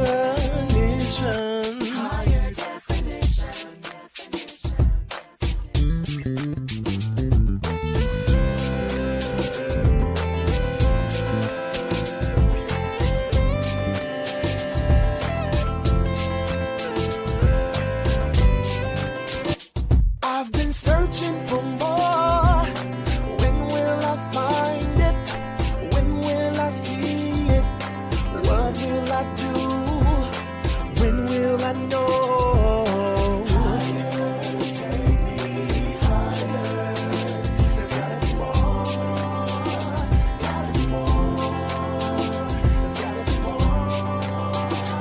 definition. Higher definition. I've been searching for more. When will I find it? When will I see it? What will I do? When will I know? Higher, take me higher. There's gotta be more. Gotta be more. There's gotta be more.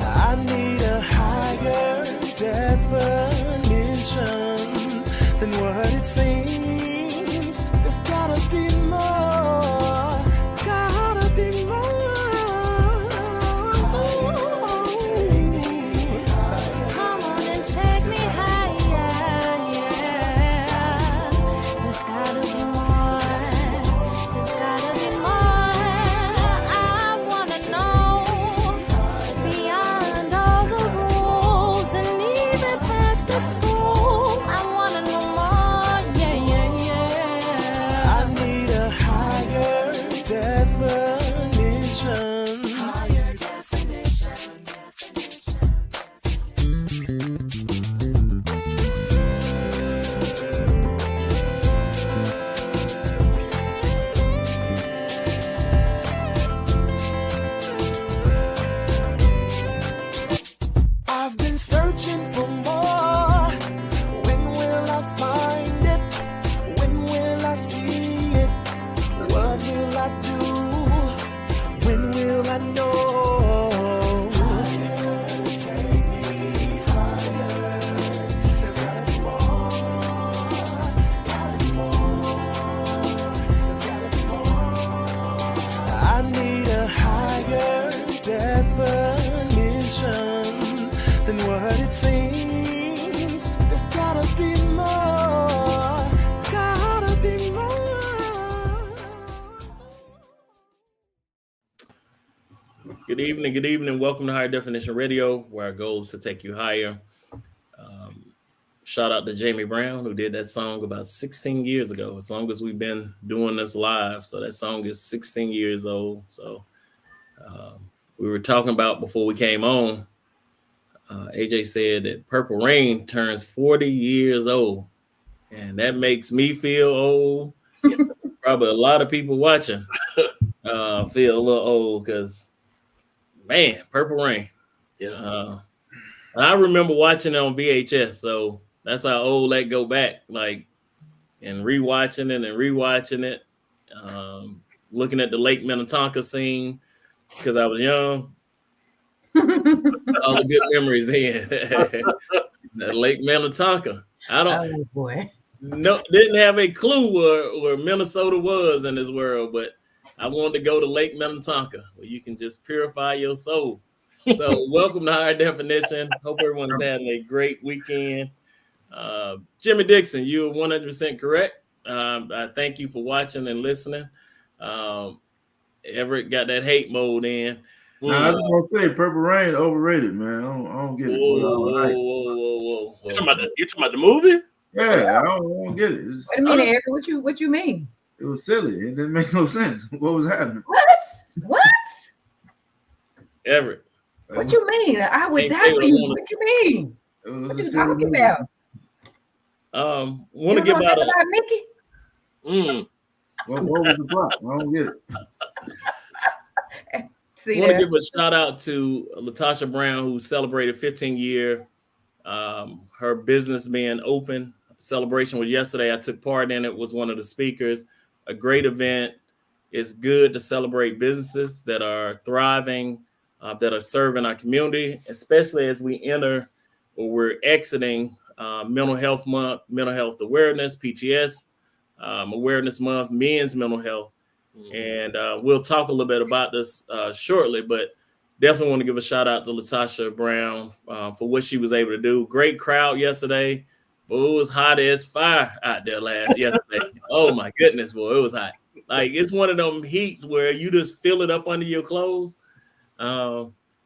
I need a higher definition than what it seems. There's gotta be more. Gotta be more. Come on and take me higher, yeah. There's gotta be more. There's gotta be more. I wanna know beyond all the rules and even past the school. I wanna know more, yeah, yeah, yeah. I need a higher definition. Higher definition. I've been searching for more. When will I find it? When will I see it? What will I do? When will I know? Higher, take me higher. There's gotta be more. Gotta be more. There's gotta be more. I need a higher definition than what it seems. There's gotta be more. Gotta be more. Good evening. Welcome to Higher Definition Radio, where our goal is to take you higher. Shout out to Jamie Brown, who did that song about 16 years ago, as long as we've been doing this live. So that song is 16 years old. So we were talking about before we came on, AJ said that Purple Rain turns 40 years old. And that makes me feel old. Probably a lot of people watching feel a little old because, man, Purple Rain. Yeah. I remember watching it on VHS, so that's how old that go back, like, and rewatching it, looking at the Lake Minnetonka scene because I was young. All the good memories then. The Lake Minnetonka. Oh boy. Didn't have a clue where Minnesota was in this world, but I wanted to go to Lake Minnetonka where you can just purify your soul. So welcome to Higher Definition. Hope everyone's having a great weekend. Jimmy Dixon, you're 100% correct. I thank you for watching and listening. Everett got that hate mode in. I was gonna say Purple Rain overrated, man. I don't get it. Whoa. You talking about the movie? Yeah, I don't get it. Wait a minute, Eric. What you mean? It was silly. It didn't make no sense. What was happening? What? Everett. What you mean? I would die for you. What you mean? What you talking about? Want to give out about Mickey? What was the plot? I don't get it. I want to give a shout out to Latasha Brown, who celebrated 15-year her business being open. Celebration was yesterday. I took part in it, was one of the speakers. A great event. It's good to celebrate businesses that are thriving, that are serving our community, especially as we enter or we're exiting Mental Health Month, Mental Health Awareness, PTS Awareness Month, Men's Mental Health. And we'll talk a little bit about this shortly, but definitely want to give a shout out to Latasha Brown for what she was able to do. Great crowd yesterday, but it was hot as fire out there yesterday. Oh my goodness, boy, it was hot. Like it's one of them heats where you just feel it up under your clothes.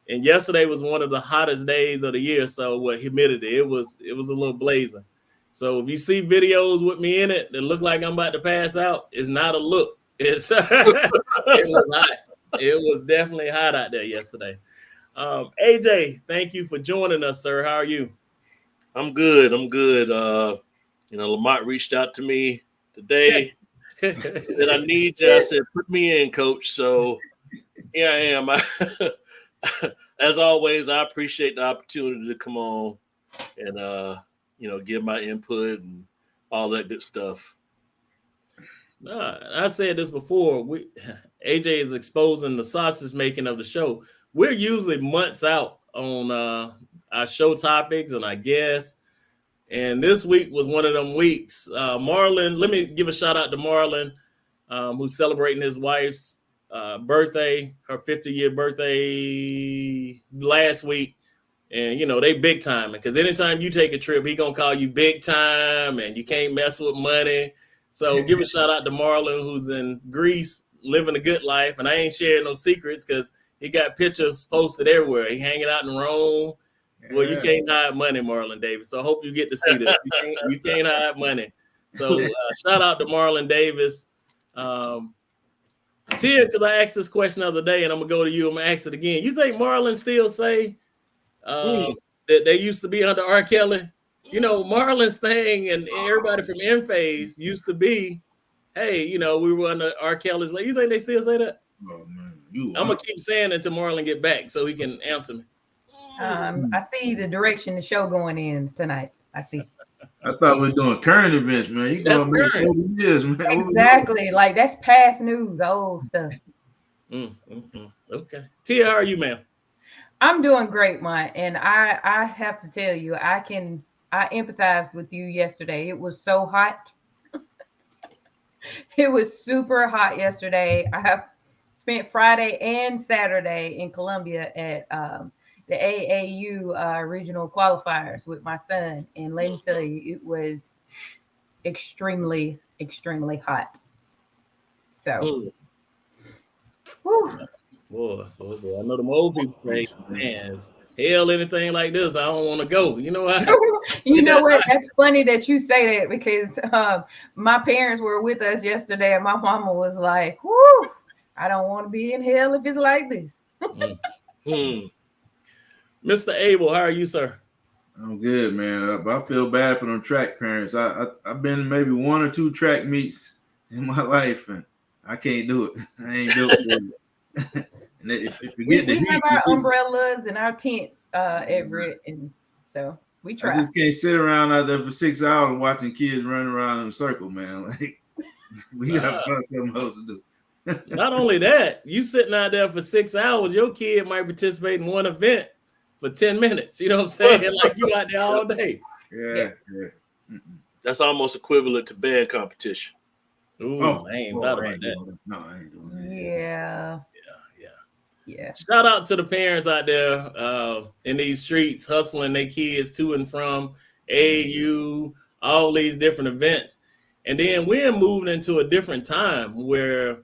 And yesterday was one of the hottest days of the year. So what humidity? It was a little blazing. So if you see videos with me in it that look like I'm about to pass out, it's not a look. It's it was hot. It was definitely hot out there yesterday. AJ, thank you for joining us, sir. How are you? I'm good. Lamont reached out to me today. Said I need you. I said, put me in, coach. So here I am. As always, I appreciate the opportunity to come on and give my input and all that good stuff. I said this before. AJ is exposing the sausage making of the show. We're usually months out on our show topics and our guests. And this week was one of them weeks. Marlon, let me give a shout out to Marlon, who's celebrating his wife's birthday, her 50-year birthday last week. And, they big time. Because anytime you take a trip, he going to call you big time and you can't mess with money. So give a shout out to Marlon, who's in Greece, living a good life. And I ain't sharing no secrets because he got pictures posted everywhere. He hanging out in Rome. Well, you can't hide money, Marlon Davis. So I hope you get to see that. You can't hide money. So shout out to Marlon Davis. Tia, because I asked this question the other day, and I'm going to go to you. I'm going to ask it again. You think Marlon still say that they used to be under R. Kelly? Marlon's thing and everybody from M-Phase used to be, hey, we were under R. Kelly's. You think they still say that? Oh, man. I'm going to keep saying it until Marlon get back so he can answer me. I see the direction the show going in tonight. I see. I thought we were doing current events, man. You going to make 40 years, man. Exactly. Like, that's past news, old stuff. Okay. Tia, how are you, ma'am? I'm doing great, Mike. And I have to tell you, I empathized with you yesterday. It was so hot. It was super hot yesterday. I have spent Friday and Saturday in Columbia at the AAU regional qualifiers with my son. And let me tell you, it was extremely, extremely hot. So, Boy, I know the old people say, man, hell, anything like this, I don't want to go. You know what? You know what? That's funny that you say that because my parents were with us yesterday and my mama was like, whoo, I don't want to be in hell if it's like this. Mr. Abel, how are you, sir? I'm good, man. I feel bad for them track parents. I've been maybe 1 or 2 track meets in my life, and I can't do it. I ain't built for it. And if you get we have our umbrellas and our tents, Everett, and so we try. I just can't sit around out there for 6 hours watching kids run around in a circle, man. Like, we got to find something else to do. Not only that, you sitting out there for 6 hours, your kid might participate in one event for 10 minutes. You know what I'm saying? Like you out there all day. Yeah. That's almost equivalent to band competition. Ooh, I ain't thought about that. No, I ain't doing that. Yeah. Shout out to the parents out there in these streets hustling their kids to and from AAU, all these different events. And then we're moving into a different time where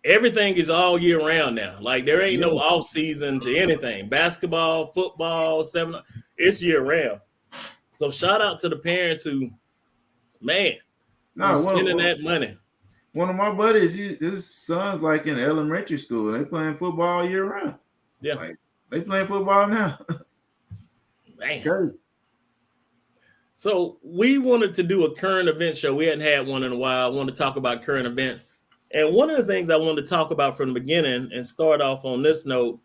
everything is all year round now. Like there ain't no off season to anything. Basketball, football, it's year round. So shout out to the parents who, man, spending that money. One of my buddies, his son's like in elementary school. They playing football all year round. Yeah, like, they playing football now. Man. Crazy. So we wanted to do a current event show. We hadn't had one in a while. I want to talk about current event. And one of the things I wanted to talk about from the beginning and start off on this note,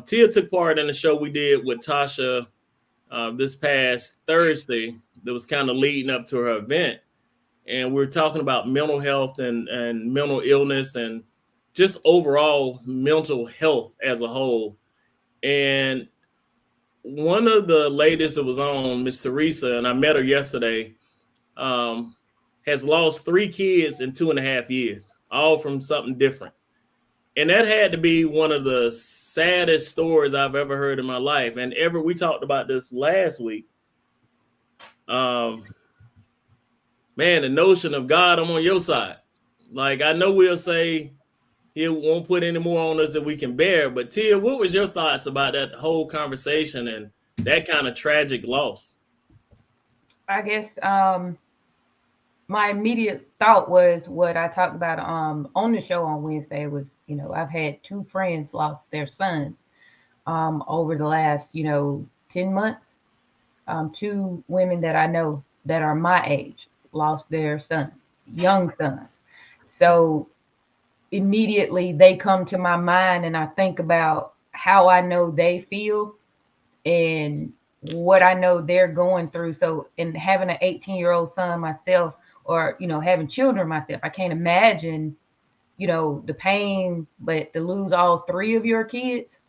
Tia took part in the show we did with Tasha this past Thursday that was kind of leading up to her event. And we're talking about mental health and mental illness and just overall mental health as a whole. And one of the ladies that was on, Miss Teresa, and I met her yesterday, has lost 3 kids in 2.5 years, all from something different. And that had to be one of the saddest stories I've ever heard in my life. And Everett, we talked about this last week. Man, the notion of God, I'm on your side. Like, I know we'll say he won't put any more on us than we can bear. But Tia, what was your thoughts about that whole conversation and that kind of tragic loss? I guess my immediate thought was what I talked about on the show on Wednesday was, I've had two friends lost their sons over the last, 10 months. Two women that I know that are my age lost their sons, young sons. So immediately they come to my mind and I think about how I know they feel and what I know they're going through. So in having an 18-year-old son myself, or having children myself, I can't imagine the pain, but to lose all three of your kids,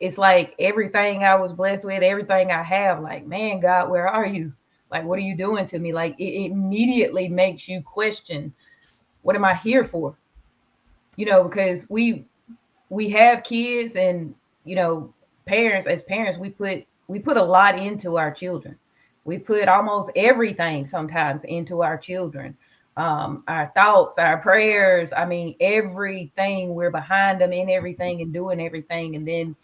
it's like everything I was blessed with, everything I have, like, man, God, where are you? Like, what are you doing to me? Like, it immediately makes you question, what am I here for? Because we have kids, and parents, as parents, we put a lot into our children. We put almost everything sometimes into our children. Our thoughts, our prayers, I mean, everything. We're behind them in everything and doing everything, and then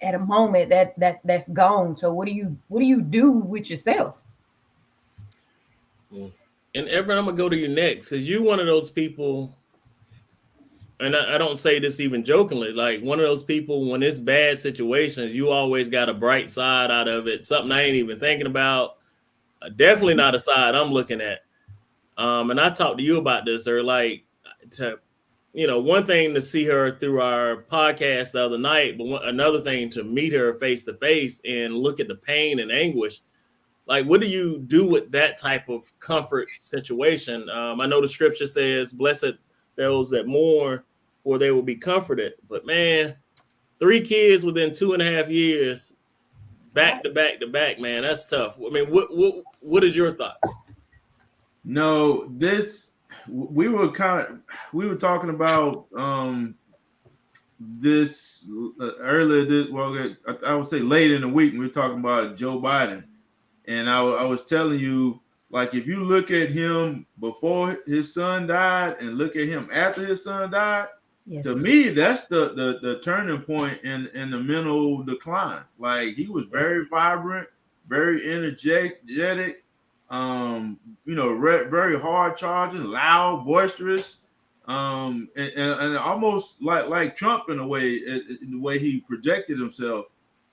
at a moment that's gone. So what do you do with yourself? And Everett, I'm gonna go to you next, because you one of those people, and I don't say this even jokingly, like one of those people when it's bad situations, you always got a bright side out of it, something I ain't even thinking about. Definitely not a side I'm looking at. And I talked to you about this, or like, to one thing to see her through our podcast the other night, but another thing to meet her face to face and look at the pain and anguish. Like, what do you do with that type of comfort situation? I know the scripture says, "Blessed those that mourn, for they will be comforted." But man, 3 kids within 2.5 years, back to back to back, man, that's tough. I mean, what is your thoughts? No, we were talking about this earlier. I would say late in the week. We were talking about Joe Biden, and I was telling you, like, if you look at him before his son died and look at him after his son died, Yes. to me, that's the turning point in the mental decline. Like, he was very vibrant, very energetic, very hard charging, loud, boisterous, and almost like Trump in a way, in the way he projected himself.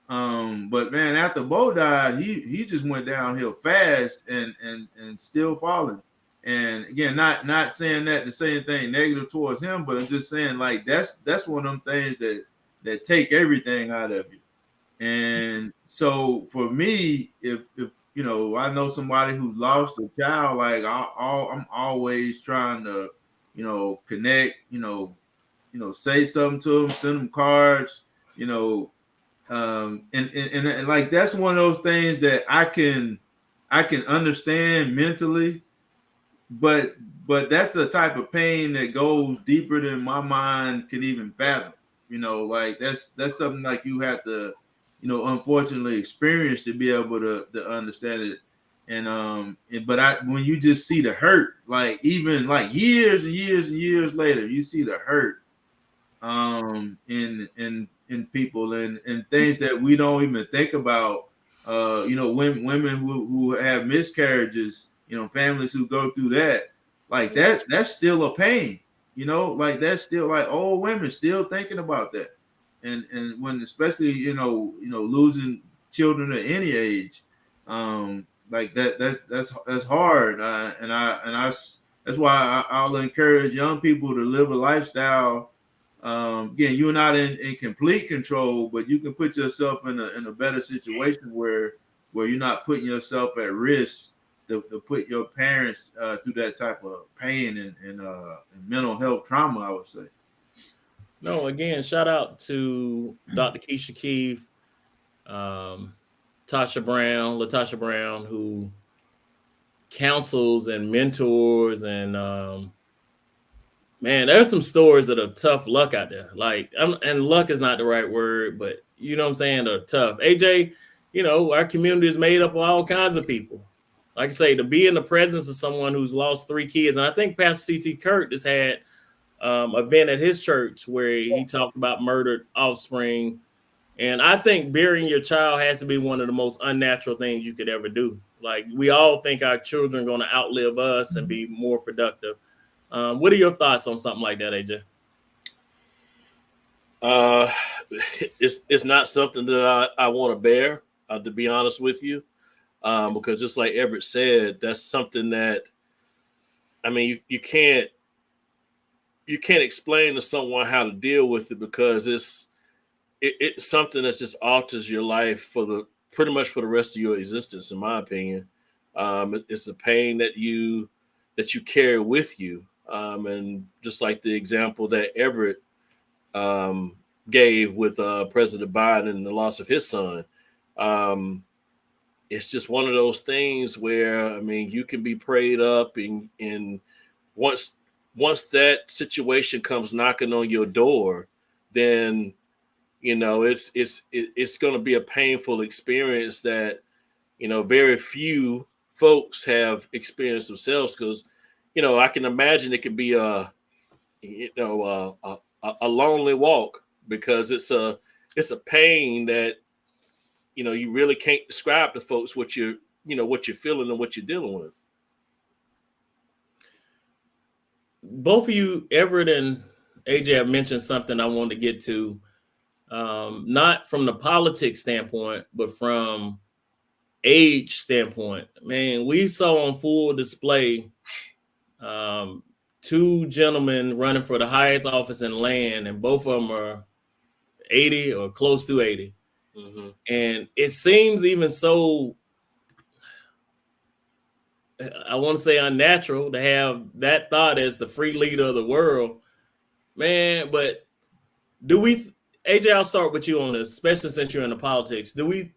But man, after Bo died, he just went downhill fast and still falling. And again, not saying that to say anything negative towards him, but I'm just saying, like, that's one of them things that take everything out of you. And so for me, if I know somebody who lost a child, like, I'm always trying to, connect, say something to them, send them cards, and like, that's one of those things that I can understand mentally, but that's a type of pain that goes deeper than my mind can even fathom. Like, that's something like you have to, unfortunately experience to be able to understand it. But when you just see the hurt, like, even like years and years and years later, you see the hurt in people, and things that we don't even think about. Women who have miscarriages, families who go through that, like, that's still a pain. Like, that's still, like, old women still thinking about that, and when, especially, losing children at any age, like that's hard, that's why I'll encourage young people to live a lifestyle. Again, you're not in complete control, but you can put yourself in a better situation where you're not putting yourself at risk to put your parents through that type of pain and mental health trauma, I would say. No, again, shout out to Dr. Keisha Keefe, Latasha Brown, who counsels and mentors, and man, there's some stories that are tough luck out there. Like, and luck is not the right word, but you know what I'm saying, they're tough. AJ, our community is made up of all kinds of people. like I say, to be in the presence of someone who's lost 3 kids, and I think Pastor C.T. Kurt has had event at his church where he talked about murdered offspring. And I think burying your child has to be one of the most unnatural things you could ever do. Like, we all think our children are going to outlive us and be more productive. What are your thoughts on something like that, AJ? It's not something that I want to bear, to be honest with you, because just like Everett said, that's something that, I mean, you can't explain to someone how to deal with it, because it's something that just alters your life pretty much for the rest of your existence, in my opinion. It's a pain that you carry with you, and just like the example that Everett gave with President Biden and the loss of his son. It's just one of those things where, I mean, you can be prayed up, and once that situation comes knocking on your door, then, you know, it's going to be a painful experience that, you know, very few folks have experienced themselves, because, you know, I can imagine it can be a lonely walk, because it's a pain that, you know, you really can't describe to folks what you're feeling and what you're dealing with. Both of you, Everett and AJ, have mentioned something I wanted to get to, not from the politics standpoint, but from age standpoint. Man, we saw on full display 2 gentlemen running for the highest office in land, and both of them are 80 or close to 80. Mm-hmm. And it seems even so, I want to say, unnatural to have that thought as the free leader of the world, man. But AJ, I'll start with you on this, especially since you're in the politics. Do we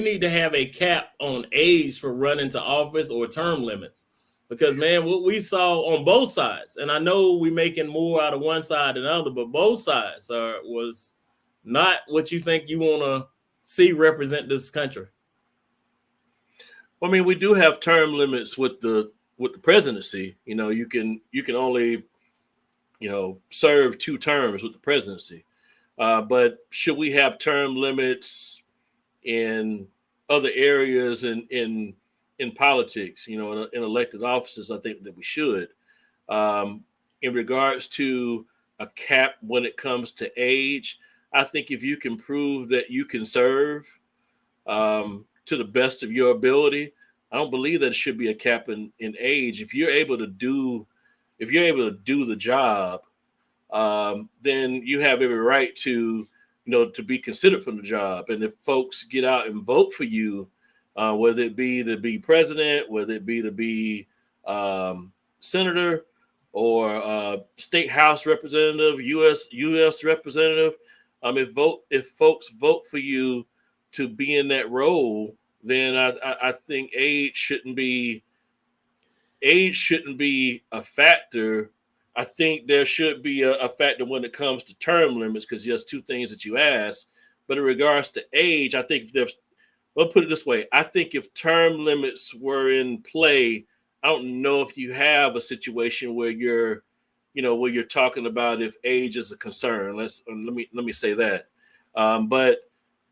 need to have a cap on age for running to office, or term limits? Because, man, what we saw on both sides, and I know we're making more out of one side than the other, but both sides was not what you think you want to see represent this country. Well, I mean, we do have term limits with the presidency. You know, you can only, you know, serve 2 terms with the presidency. But should we have term limits in other areas in politics, you know, in elected offices? I think that we should. In regards to a cap when it comes to age, I think if you can prove that you can serve to the best of your ability, I don't believe that it should be a cap in age. If you're able to do the job, then you have every right to be considered for the job. And if folks get out and vote for you, whether it be to be president, whether it be to be senator, or state house representative, U.S. representative, if folks vote for you to be in that role, then I think age shouldn't be a factor. I think there should be a factor when it comes to term limits, because there's 2 things that you asked. But in regards to age, I think we'll put it this way. I think if term limits were in play, I don't know if you have a situation where you're talking about if age is a concern. Let me say that. But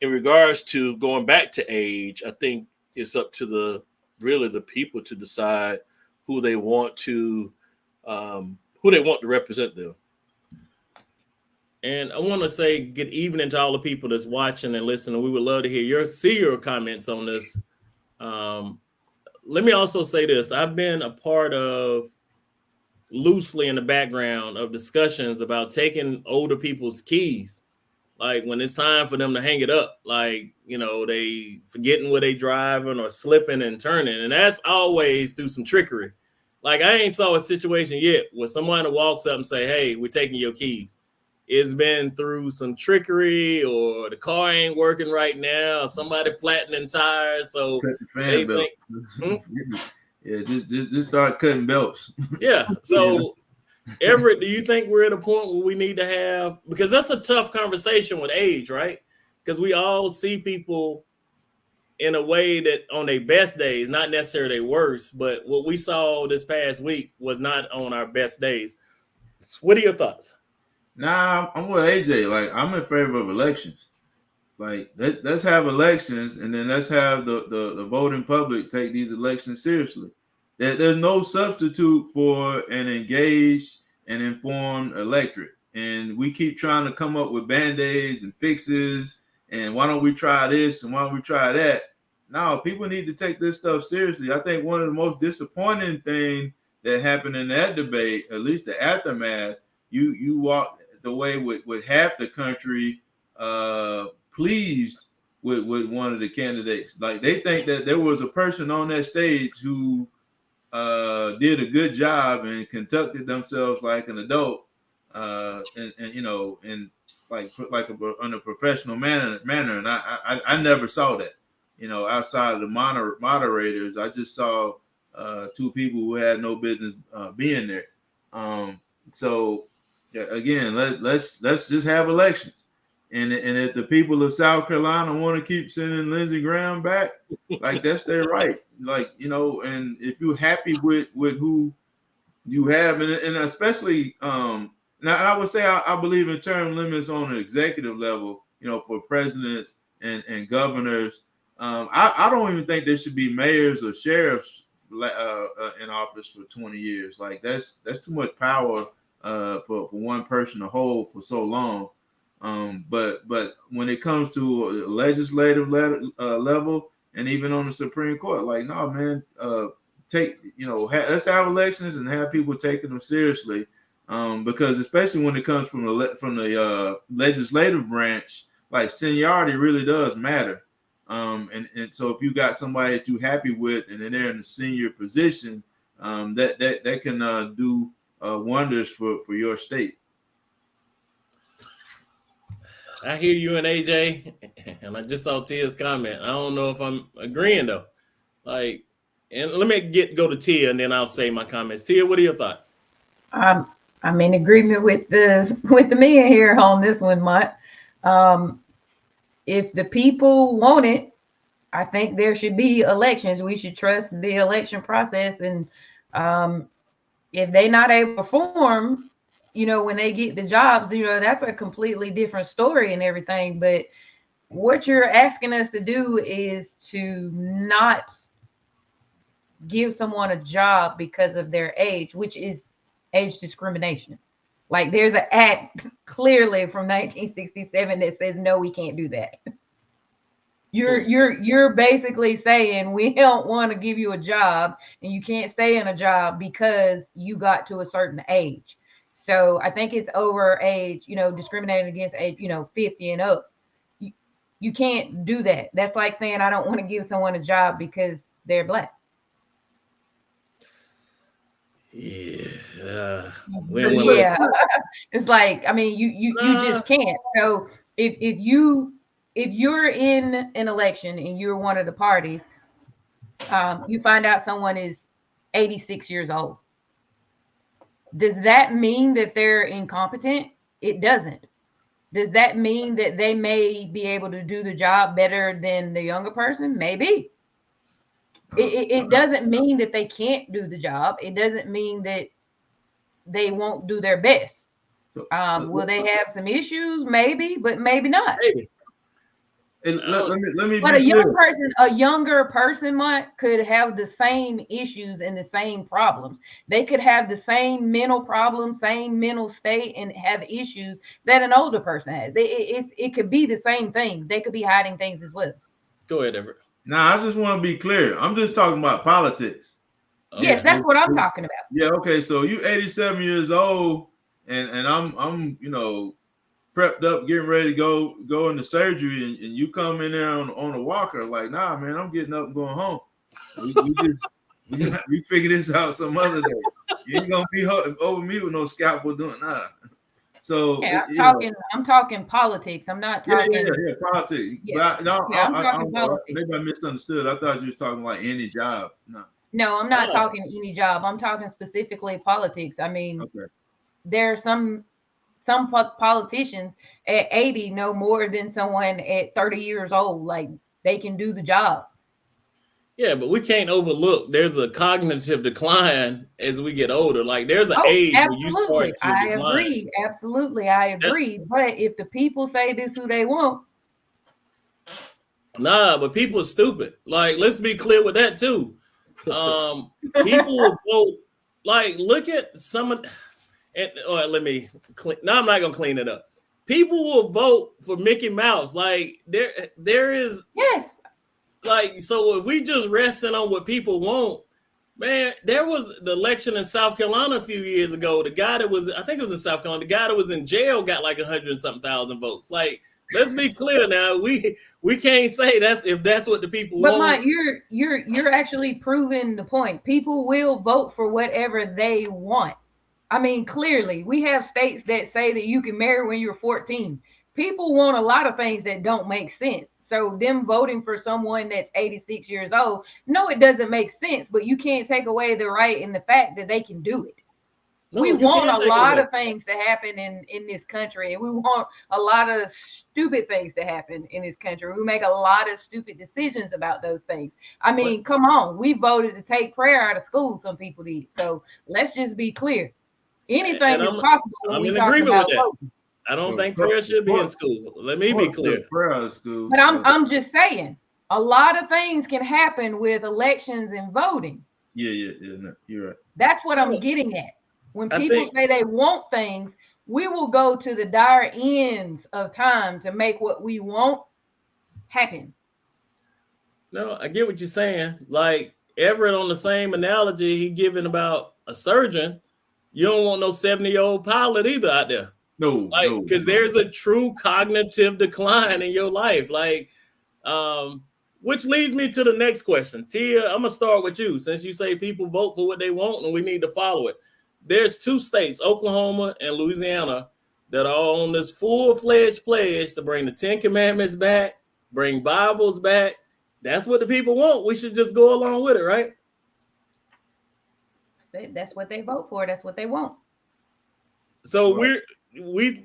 in regards to going back to age, I think it's up to the people to decide who they want to represent them. And I want to say good evening to all the people that's watching and listening. We would love to hear your comments on this. Let me also say this. I've been a part of, loosely in the background, of discussions about taking older people's keys. Like, when it's time for them to hang it up, like, you know, they forgetting where they driving or slipping and turning. And that's always through some trickery. Like, I ain't saw a situation yet where someone walks up and say, hey, we're taking your keys. It's been through some trickery, or the car ain't working right now, or somebody flattening tires. So they think, yeah, just start cutting belts. Yeah. So Everett, do you think we're at a point where we need to have, because that's a tough conversation with age, right? Because we all see people in a way that on their best days, not necessarily their worst, but what we saw this past week was not on our best days. What are your thoughts? Nah, I'm with AJ. Like, I'm in favor of elections. Like, let's have elections, and then let's have the voting public take these elections seriously. There's no substitute for an engaged and informed electorate. And we keep trying to come up with band-aids and fixes, and why don't we try this and why don't we try that? No, people need to take this stuff seriously. I think one of the most disappointing things that happened in that debate, at least the aftermath, you walked the way with half the country pleased with one of the candidates. Like, they think that there was a person on that stage who did a good job and conducted themselves like an adult, and you know, and in a professional manner. And I never saw that. You know, outside of the moderators, I just saw two people who had no business being there. So yeah, again, let's just have elections. And if the people of South Carolina want to keep sending Lindsey Graham back, like, that's their right. Like, you know, and if you're happy with who you have, and especially now I would say I believe in term limits on the executive level, you know, for presidents and governors. I don't even think there should be mayors or sheriffs in office for 20 years. Like, that's too much power for one person to hold for so long. But when it comes to a legislative level and even on the Supreme Court, like, no, man, let's have elections and have people taking them seriously, because especially when it comes from the legislative branch, like, seniority really does matter. And so if you got somebody that you're happy with and they're in a senior position, that can do wonders for your state. I hear you and AJ, and I just saw Tia's comment. I don't know if I'm agreeing though. Like, and let me go to Tia, and then I'll say my comments. Tia, what are your thoughts? I'm in agreement with the men here on this one, Mott. If the people want it, I think there should be elections. We should trust the election process, and if they're not able to perform, you know, when they get the jobs, you know, that's a completely different story and everything. But what you're asking us to do is to not give someone a job because of their age, which is age discrimination. Like, there's an act clearly from 1967 that says, no, we can't do that. You're basically saying we don't want to give you a job and you can't stay in a job because you got to a certain age. So I think it's over age, you know, discriminating against age, you know, 50 and up. You can't do that. That's like saying I don't want to give someone a job because they're black. Yeah. It's like, I mean, you just can't. So if you're in an election and you're one of the parties, you find out someone is 86 years old. Does that mean that they're incompetent? It doesn't. Does that mean that they may be able to do the job better than the younger person? Maybe. It doesn't mean that they can't do the job. It doesn't mean that they won't do their best. So, will they have some issues? Maybe, but maybe not. Maybe. And let me. But a younger person could have the same issues and the same problems. They could have the same mental problems, same mental state, and have issues that an older person has. It could be the same things. They could be hiding things as well. Go ahead, Everett. Now, I just want to be clear. I'm just talking about politics. Yes, that's what I'm talking about. Yeah. Okay. So you 87 years old, and I'm you know, prepped up, getting ready to go into surgery, and you come in there on a walker, like, nah, man, I'm getting up and going home. We figure this out some other day. You ain't gonna be over me with no scalpel doing that. So yeah, I'm talking politics. I'm not talking. Yeah, politics. Yeah. But I'm talking politics. Maybe I misunderstood. I thought you were talking like any job. No, I'm not talking any job. I'm talking specifically politics. I mean, there are some politicians at 80 know more than someone at 30 years old. Like, they can do the job. Yeah, but we can't overlook there's a cognitive decline as we get older. Like there's an Oh, age where you absolutely. start to I decline. agree. Absolutely. I That- agree. But if the people say this who they want, nah, but people are stupid. Like, let's be clear with that too. People will vote. Like, look at some of. And let me. No, I'm not gonna clean it up. People will vote for Mickey Mouse. Like, there is yes. like, so if we just resting on what people want, man, there was the election in South Carolina a few years ago. The guy that was, I think it was in South Carolina, the guy that was in jail got like 100 and something thousand votes. Like, let's be clear now. We can't say that's what the people But want. Mike, you're actually proving the point. People will vote for whatever they want. I mean, clearly, we have states that say that you can marry when you're 14. People want a lot of things that don't make sense. So them voting for someone that's 86 years old, no, it doesn't make sense, but you can't take away the right and the fact that they can do it. No, We you want can't a take it lot away. of things to happen in this country, and we want a lot of stupid things to happen in this country. We make a lot of stupid decisions about those things. I mean, come on, we voted to take prayer out of school. Some people did. So let's just be clear. Anything And is possible when I'm we in talking agreement with about that. voting. I don't Well, think prayer should be in school. Let me be clear. Prayer out of school. But I'm just saying, a lot of things can happen with elections and voting. Yeah. No, you're right. That's what I'm getting at. When I people think- say they want things, we will go to the dire ends of time to make what we want happen. No, I get what you're saying. Like Everett on the same analogy he giving about a surgeon. You don't want no 70-year-old pilot either out there. No, Like, because there's a true cognitive decline in your life. Like, which leads me to the next question. Tia, I'm gonna start with you since you say people vote for what they want and we need to follow it. There's two states, Oklahoma and Louisiana, that are on this full-fledged pledge to bring the Ten Commandments back, bring Bibles back. That's what the people want. We should just go along with it, right? That's what they vote for. That's what they want. So we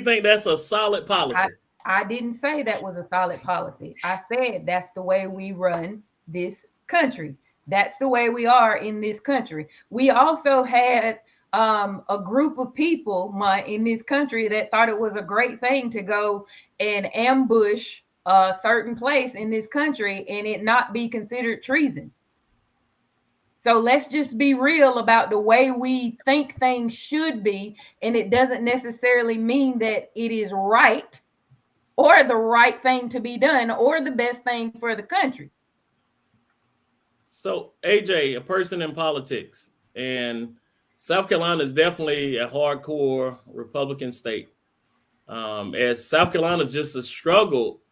think that's a solid policy. I didn't say that was a solid policy. I said that's the way we run this country. That's the way we are in this country. We also had a group of people in this country that thought it was a great thing to go and ambush a certain place in this country and it not be considered treason. So let's just be real about the way we think things should be. And it doesn't necessarily mean that it is right or the right thing to be done or the best thing for the country. So, AJ, a person in politics, and South Carolina is definitely a hardcore Republican state. As South Carolina is just a struggle,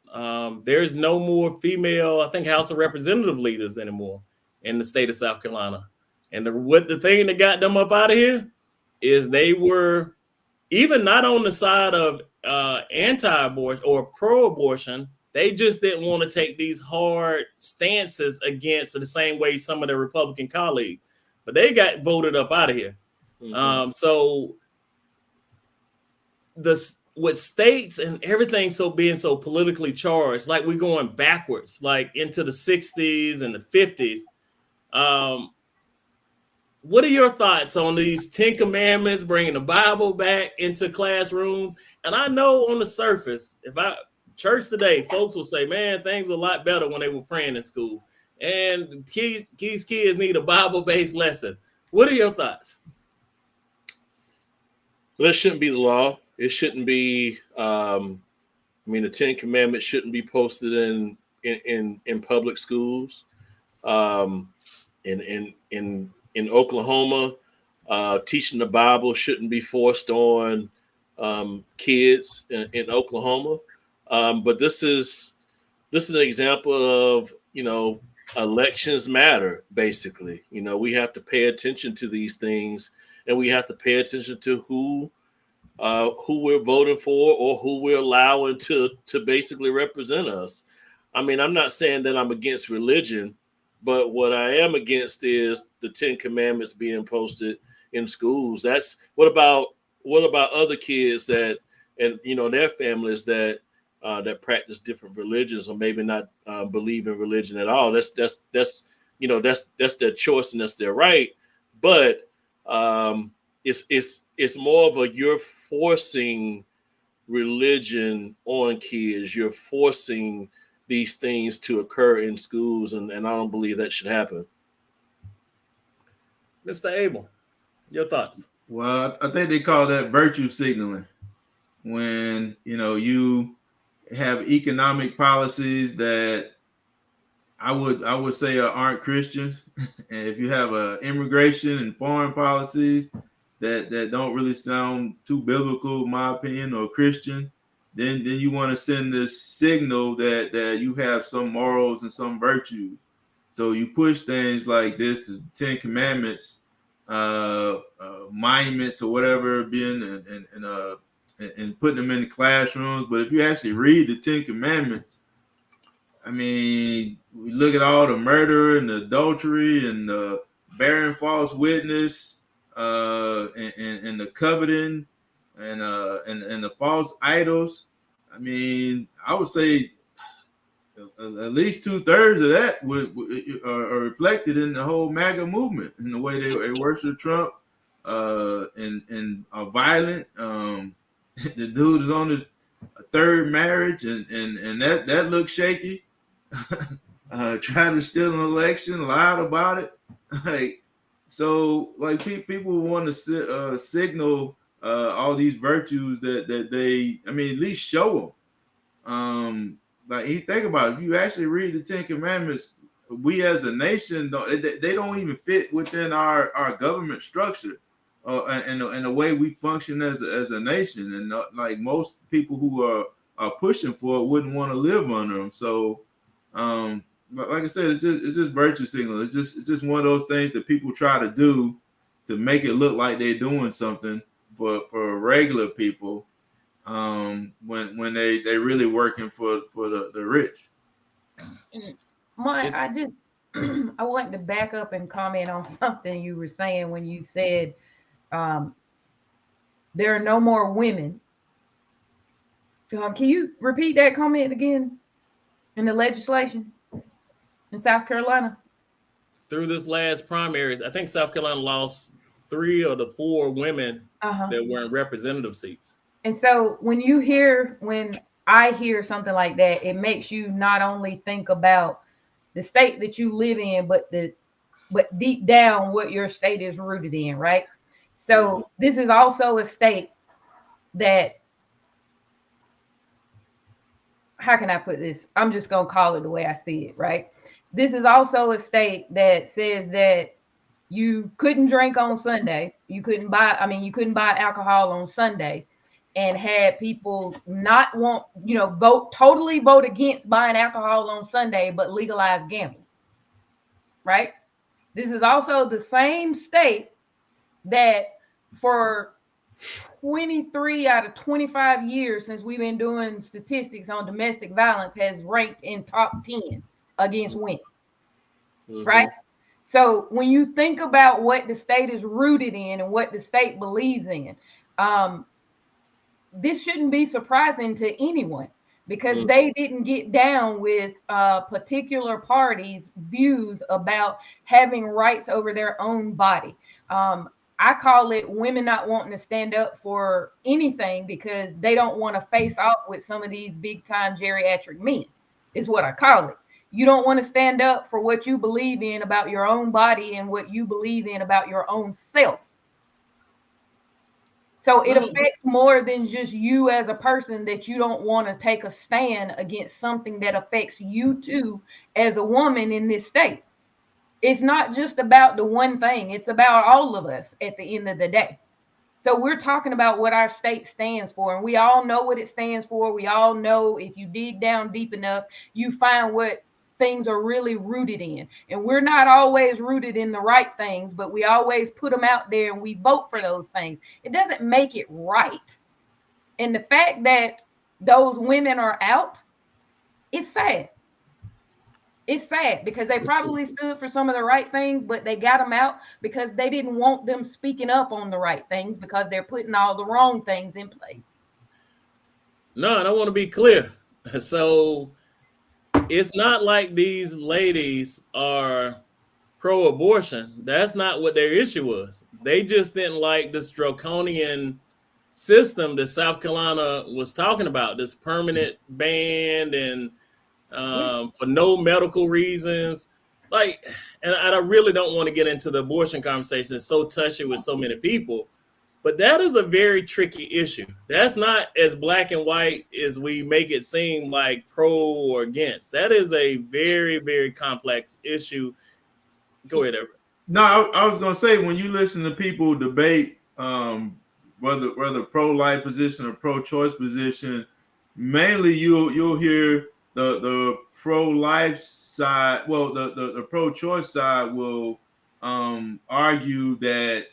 there's no more female, I think, House of Representative leaders anymore in the state of South Carolina. And the thing that got them up out of here is they were even not on the side of anti-abortion or pro-abortion. They just didn't want to take these hard stances against the same way some of their Republican colleagues, but they got voted up out of here. Mm-hmm. So with states and everything being so politically charged, like we're going backwards, like into the 60s and the 50s. What are your thoughts on these 10 commandments, bringing the Bible back into classrooms? And I know on the surface, church today, folks will say, man, things were a lot better when they were praying in school. And these kids need a Bible-based lesson. What are your thoughts? Well, that shouldn't be the law. It shouldn't be, the 10 Commandments shouldn't be posted in public schools. In Oklahoma, teaching the Bible shouldn't be forced on kids in Oklahoma. But this is an example of, elections matter, basically. We have to pay attention to these things, and we have to pay attention to who we're voting for or who we're allowing to basically represent us. I mean, I'm not saying that I'm against religion, but what I am against is the 10 Commandments being posted in schools. What about other kids and their families that that practice different religions, or maybe not believe in religion at all. That's their choice and that's their right. But it's more of a, you're forcing religion on kids. You're forcing these things to occur in schools, and I don't believe that should happen. Mr. Abel, your thoughts? Well, I think they call that virtue signaling. When you have economic policies that I would say aren't Christian, and if you have immigration and foreign policies that don't really sound too biblical, in my opinion, or Christian, then you want to send this signal that you have some morals and some virtues. So you push things like this, 10 Commandments, monuments or whatever, being and putting them in the classrooms. But if you actually read the 10 Commandments, I mean, we look at all the murder and the adultery and the bearing false witness, and the coveting and the false idols. I mean, I would say at least 2/3 of that are reflected in the whole MAGA movement, in the way they worship Trump, and are violent. The dude is on his third marriage, and that looks shaky. Trying to steal an election, lied about it. Like people want to signal all these virtues that they, I mean, at least show them. Like, you think about it, if you actually read the 10 Commandments, we as a nation they don't even fit within our government structure, and the way we function as a nation. And like most people who are pushing for it wouldn't want to live under them. So, like I said, it's just virtue signal. It's just one of those things that people try to do to make it look like they're doing something for regular people, when they really working for the rich. I just I want to back up and comment on something you were saying when you said there are no more women. Can you repeat that comment again? In the legislation in South Carolina? Through this last primaries, I think South Carolina lost 3 of the 4 women that were in representative seats. And so when I hear something like that, it makes you not only think about the state that you live in, but deep down what your state is rooted in, right? So this is also a state that, how can I put this? I'm just going to call it the way I see it, right? This is also a state that says that you couldn't drink on Sunday. You couldn't buy alcohol on Sunday, and had people not want, totally vote against buying alcohol on Sunday, but legalize gambling, right? This is also the same state that for 23 out of 25 years since we've been doing statistics on domestic violence has ranked in top 10 against women, right? So when you think about what the state is rooted in and what the state believes in, this shouldn't be surprising to anyone, because they didn't get down with particular parties' views about having rights over their own body. I call it women not wanting to stand up for anything because they don't want to face off with some of these big time geriatric men, is what I call it. You don't want to stand up for what you believe in about your own body and what you believe in about your own self. So it affects more than just you as a person, that you don't want to take a stand against something that affects you too as a woman in this state. It's not just about the one thing. It's about all of us at the end of the day. So we're talking about what our state stands for, and we all know what it stands for. We all know, if you dig down deep enough, you find what things are really rooted in. And we're not always rooted in the right things, but we always put them out there and we vote for those things. It doesn't make it right. And the fact that those women are out, it's sad. It's sad because they probably stood for some of the right things, but they got them out because they didn't want them speaking up on the right things, because they're putting all the wrong things in place. No, and I want to be clear. So it's not like these ladies are pro-abortion. That's not what their issue was. They just didn't like this draconian system that South Carolina was talking about, this permanent ban and for no medical reasons. Like, and I really don't want to get into the abortion conversation. It's so touchy with so many people, but that is a very tricky issue. That's not as black and white as we make it seem, like pro or against. That is a very, very complex issue. Go ahead, Everett. No, I was gonna say, when you listen to people debate whether pro-life position or pro-choice position, mainly you'll hear the pro-life side. Well, the pro-choice side will argue that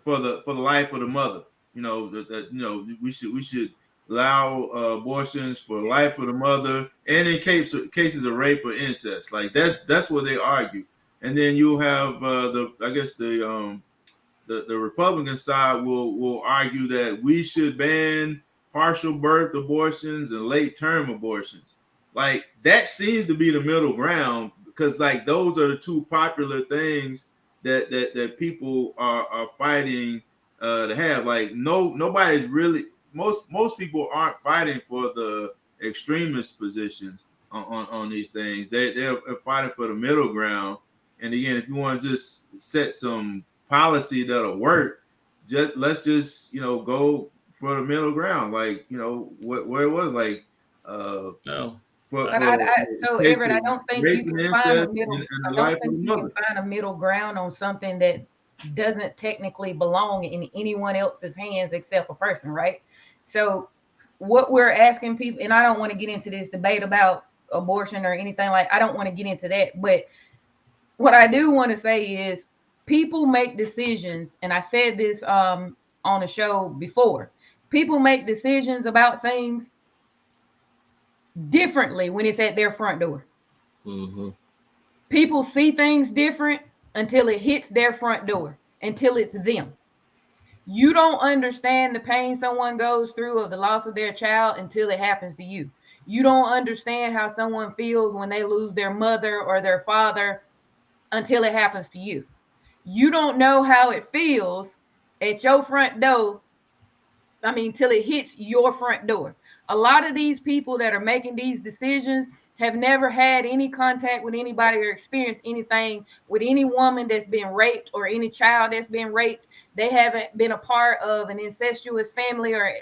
for the life of the mother, we should allow abortions for the life of the mother, and in cases of rape or incest. Like that's what they argue. And then you'll have the Republican side will argue that we should ban partial birth abortions and late term abortions. Like, that seems to be the middle ground, because like those are the two popular things that people are fighting to have. Like, nobody's really, most people aren't fighting for the extremist positions on these things. They're fighting for the middle ground. And again, if you want to just set some policy that'll work, let's just go for the middle ground. Like, where it was like No. So Everett, I don't think you can find a middle. I don't think you can mother. find a middle ground on something that doesn't technically belong in anyone else's hands except a person, right? So what we're asking people, and I don't want to get into this debate about abortion or anything, like, I don't want to get into that, but what I do want to say is people make decisions, and I said this on a show before. People make decisions about things differently when it's at their front door. Mm-hmm. People see things different until it hits their front door, until it's them. You don't understand the pain someone goes through of the loss of their child until it happens to you. You don't understand how someone feels when they lose their mother or their father until it happens to you. You don't know how it feels at your front door, till it hits your front door. A lot of these people that are making these decisions have never had any contact with anybody or experienced anything with any woman that's been raped or any child that's been raped. They haven't been a part of an incestuous family, or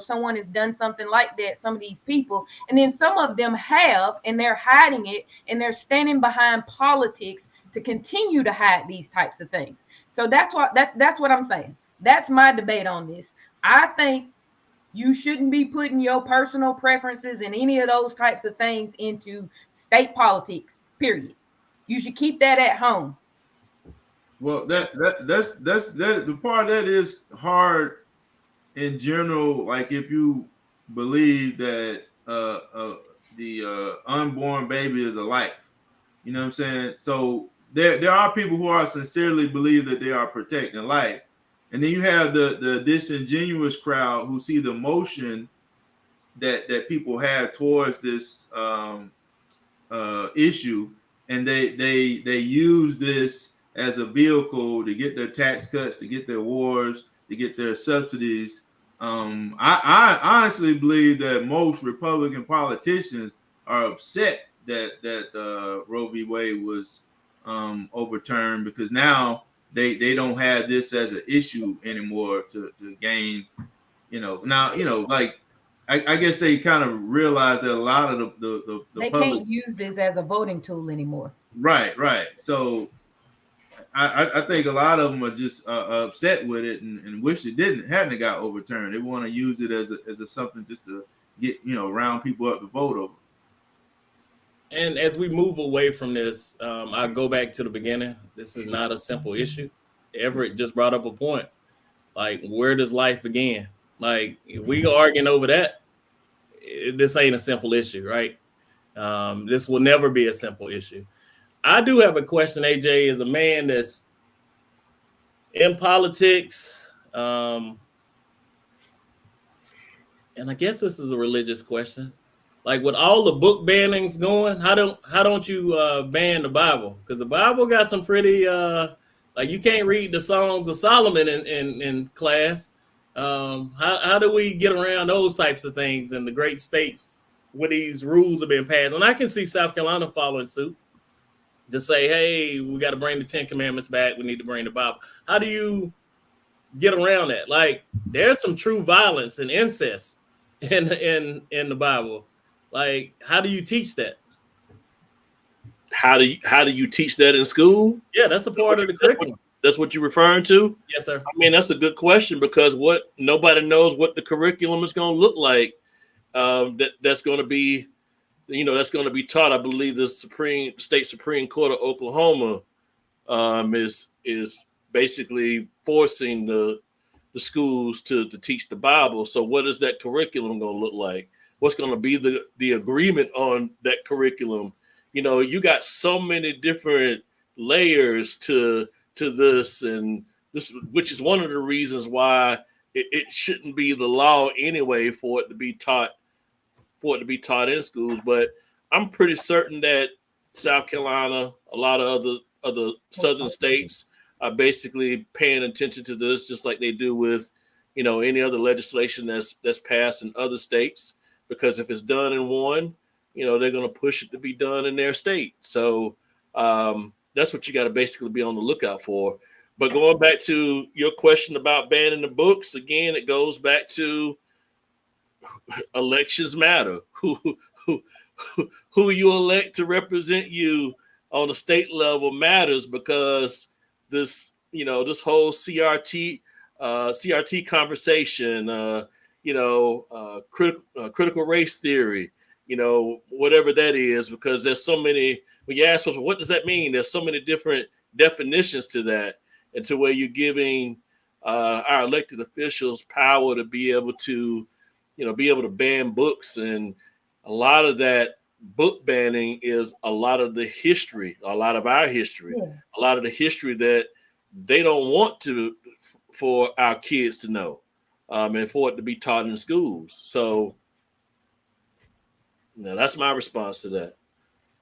someone has done something like that, some of these people. And then some of them have, and they're hiding it, and they're standing behind politics to continue to hide these types of things. So that's what I'm saying. That's my debate on this. I think you shouldn't be putting your personal preferences and any of those types of things into state politics, period. You should keep that at home. Well, that's the part that is hard in general. Like, if you believe that the unborn baby is a life, you know what I'm saying? So there are people who are sincerely believe that they are protecting life. And then you have the disingenuous crowd who see the emotion that people have towards this issue, and they use this as a vehicle to get their tax cuts, to get their wars, to get their subsidies. I honestly believe that most Republican politicians are upset that Roe v. Wade was overturned, because now they don't have this as an issue anymore to gain, like, I guess they kind of realize that a lot of the they public can't use this as a voting tool anymore. Right. So I think a lot of them are just upset with it and wish it hadn't got overturned. They want to use it as a something just to get round people up to vote over. And as we move away from this, I'll go back to the beginning. This is not a simple issue. Everett just brought up a point. Like, where does life begin? Like, if we go arguing over that, this ain't a simple issue, right? This will never be a simple issue. I do have a question, AJ, as a man that's in politics, and I guess this is a religious question. like with all the book bannings going, how don't you ban the Bible? Because the Bible got some pretty like you can't read the Songs of Solomon in class. How do we get around those types of things in the great states where these rules have been passed? And I can see South Carolina following suit to say, hey, we got to bring the 10 Commandments back. We need to bring the Bible. How do you get around that? Like, there's some true violence and incest in the Bible. Like, how do you teach that? How do you teach that in school? Yeah, that's a part of the curriculum. That's what you're referring to? Yes, sir. I mean, that's a good question because nobody knows what the curriculum is going to look like. That's going to be, that's going to be taught. I believe the State Supreme Court of Oklahoma is basically forcing the schools to teach the Bible. So what is that curriculum going to look like? What's going to be the agreement on that curriculum? You got so many different layers to this, and this, which is one of the reasons why it shouldn't be the law anyway for it to be taught in schools. But I'm pretty certain that South Carolina, a lot of other southern states are basically paying attention to this, just like they do with any other legislation that's passed in other states. Because if it's done in one, they're going to push it to be done in their state. So that's what you got to basically be on the lookout for. But going back to your question about banning the books, again, it goes back to elections matter. Who you elect to represent you on the state level matters, because this whole CRT conversation, critical race theory, whatever that is, because there's so many. When you ask us, what does that mean? There's so many different definitions to that, and to where you're giving our elected officials power to be able to ban books. And a lot of that book banning is a lot of our history, a lot of the history that they don't want for our kids to know, and for it to be taught in schools. So that's my response to that.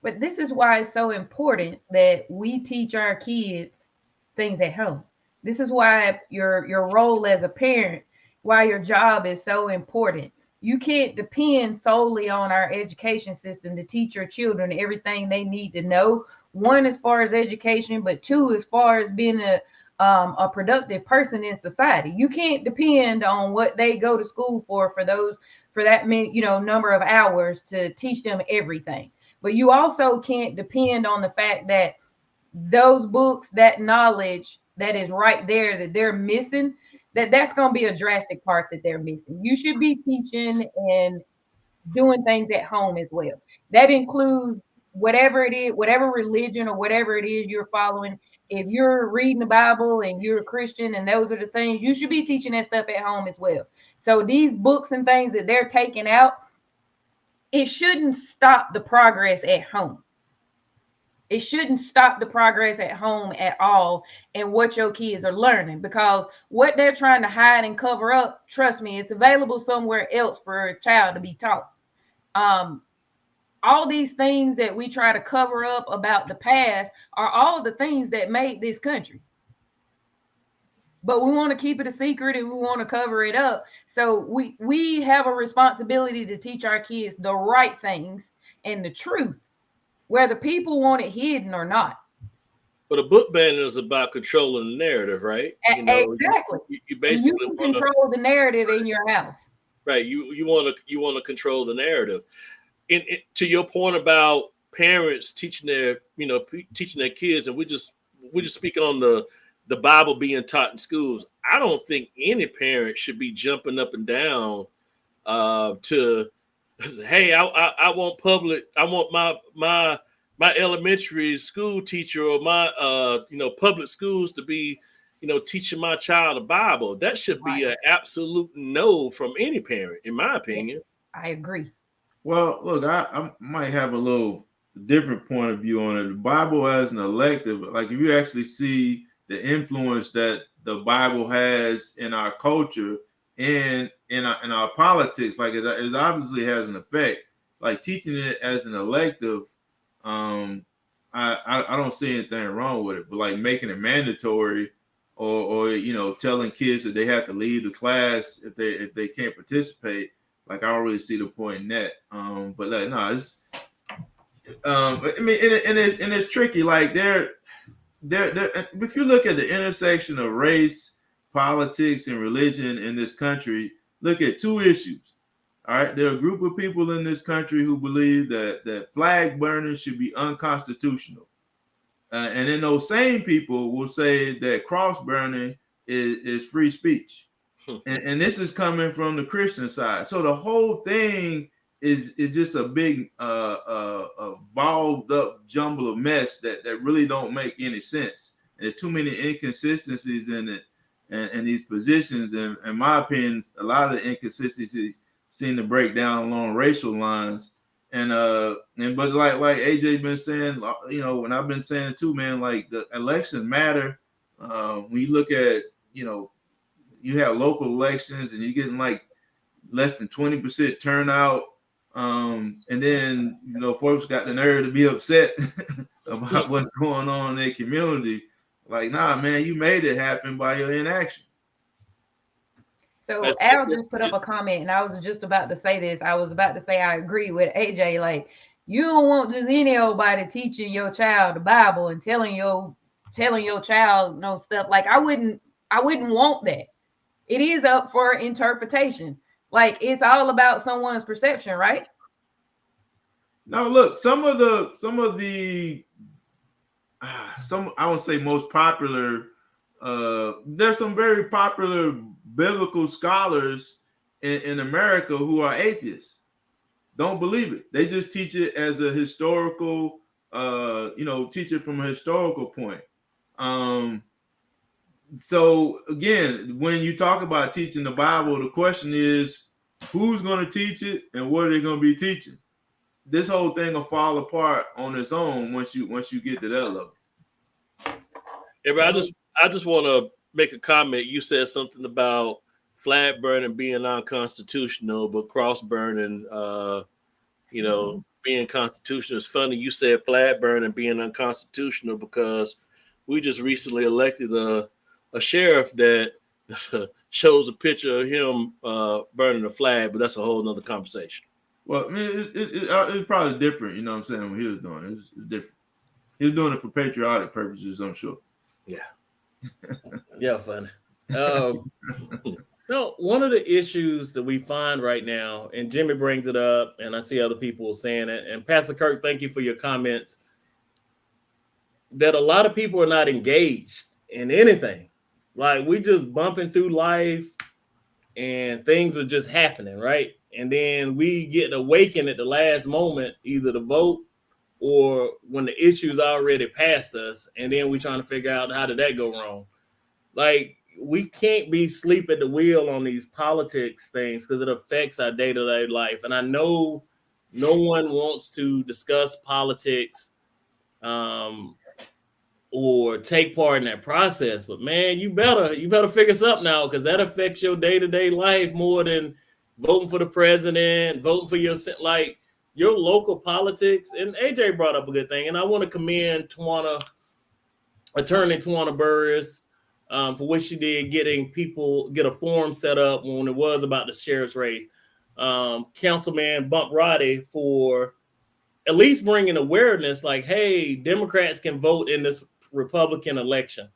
But this is why it's so important that we teach our kids things at home. This is why your role as a parent, why your job is so important. You can't depend solely on our education system to teach your children everything they need to know. One, as far as education, but two, as far as being a productive person in society. You can't depend on what they go to school for that many, number of hours to teach them everything. But you also can't depend on the fact that those books, that knowledge that is right there that they're missing, that's going to be a drastic part that they're missing. You should be teaching and doing things at home as well. That includes whatever it is, whatever religion or whatever it is you're following. If you're reading the Bible and you're a Christian and those are the things, you should be teaching that stuff at home as well. So these books and things that they're taking out, it shouldn't stop the progress at home. It shouldn't stop the progress at home at all and what your kids are learning, because what they're trying to hide and cover up, trust me, it's available somewhere else for a child to be taught. All these things that we try to cover up about the past are all the things that made this country. But we want to keep it a secret and we want to cover it up. So we have a responsibility to teach our kids the right things and the truth, whether people want it hidden or not. But a book ban is about controlling the narrative, right? Exactly. You basically you can control the narrative in your house. Right. You want to control the narrative. To your point about parents teaching their kids, and we're just speaking on the Bible being taught in schools. I don't think any parent should be jumping up and down to, hey, I want public. I want my elementary school teacher or my public schools to be teaching my child the Bible. That should be an absolute no from any parent, in my opinion. I agree. Well, look, I might have a little different point of view on it. The Bible as an elective, like if you actually see the influence that the Bible has in our culture and in our politics, like it obviously has an effect. like teaching it as an elective, I don't see anything wrong with it. But like making it mandatory, or you know, telling kids that they have to leave the class if they can't participate, like I don't really see the point in that. But like no, it's I mean, and it's tricky. Like they're if you look at the intersection of race, politics, and religion in this country, look at two issues. All right, there are a group of people in this country who believe that flag burning should be unconstitutional, and then those same people will say that cross burning is free speech, and this is coming from the Christian side. So the whole thing is just a big balled up jumble of mess that really don't make any sense. There's too many inconsistencies in it and these positions. And in my opinion, a lot of the inconsistencies seem to break down along racial lines. And but like AJ been saying, you know, when I've been saying it too, man, like the elections matter. When you look at, you know, you have local elections and you're getting like less than 20% turnout. And then, you know, folks got the nerve to be upset about what's going on in their community. Like, nah, man, you made it happen by your inaction. So Al just put up a comment, and I was just about to say this. I was about to say I agree with AJ. Like, you don't want just anybody teaching your child the Bible and telling your child no stuff. Like, I wouldn't want that. It is up for interpretation. Like, it's all about someone's perception, right? Now, look, some I would say most popular. There's some very popular biblical scholars in America who are atheists. Don't believe it. They just teach it as a historical, teach it from a historical point. So again, when you talk about teaching the Bible, the question is, who's going to teach it and what are they going to be teaching? This whole thing will fall apart on its own once you get to that level. Yeah, but I just want to make a comment. You said something about flag burning being unconstitutional, but cross burning, being constitutional. It's funny you said flag burning being unconstitutional because we just recently elected a sheriff that shows a picture of him burning a flag, but that's a whole nother conversation. Well, I mean, it's probably different, you know what I'm saying, when he was doing it. It's different. He was doing it for patriotic purposes, I'm sure. Yeah. Yeah, funny. No, one of the issues that we find right now, and Jimmy brings it up, and I see other people saying it, and Pastor Kirk, thank you for your comments, that a lot of people are not engaged in anything. Like, we just bumping through life and things are just happening, right? And then we get awakened at the last moment, either to vote or when the issue's already past us, and then we're trying to figure out how did that go wrong. Like, we can't be asleep at the wheel on these politics things because it affects our day-to-day life. And I know no one wants to discuss politics or take part in that process, but man, you better figure something out because that affects your day-to-day life more than voting for the president, voting for your local politics. And AJ brought up a good thing, and I want to commend Attorney Tawana Burris for what she did get a forum set up when it was about the sheriff's race. Councilman Bump Roddy for at least bringing awareness, like, hey, Democrats can vote in this Republican election.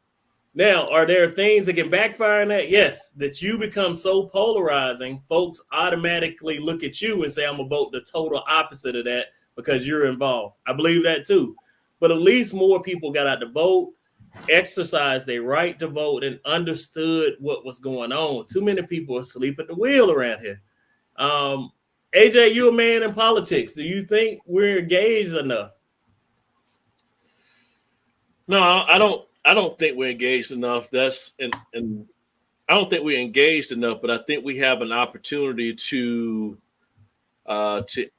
Now, are there things that can backfire in that? Yes, that you become so polarizing, folks automatically look at you and say, I'm going to vote the total opposite of that because you're involved. I believe that too. But at least more people got out to vote, exercised their right to vote, and understood what was going on. Too many people are asleep at the wheel around here. AJ, you're a man in politics. Do you think we're engaged enough? No, I don't think we're engaged enough. And I don't think we're engaged enough, but I think we have an opportunity to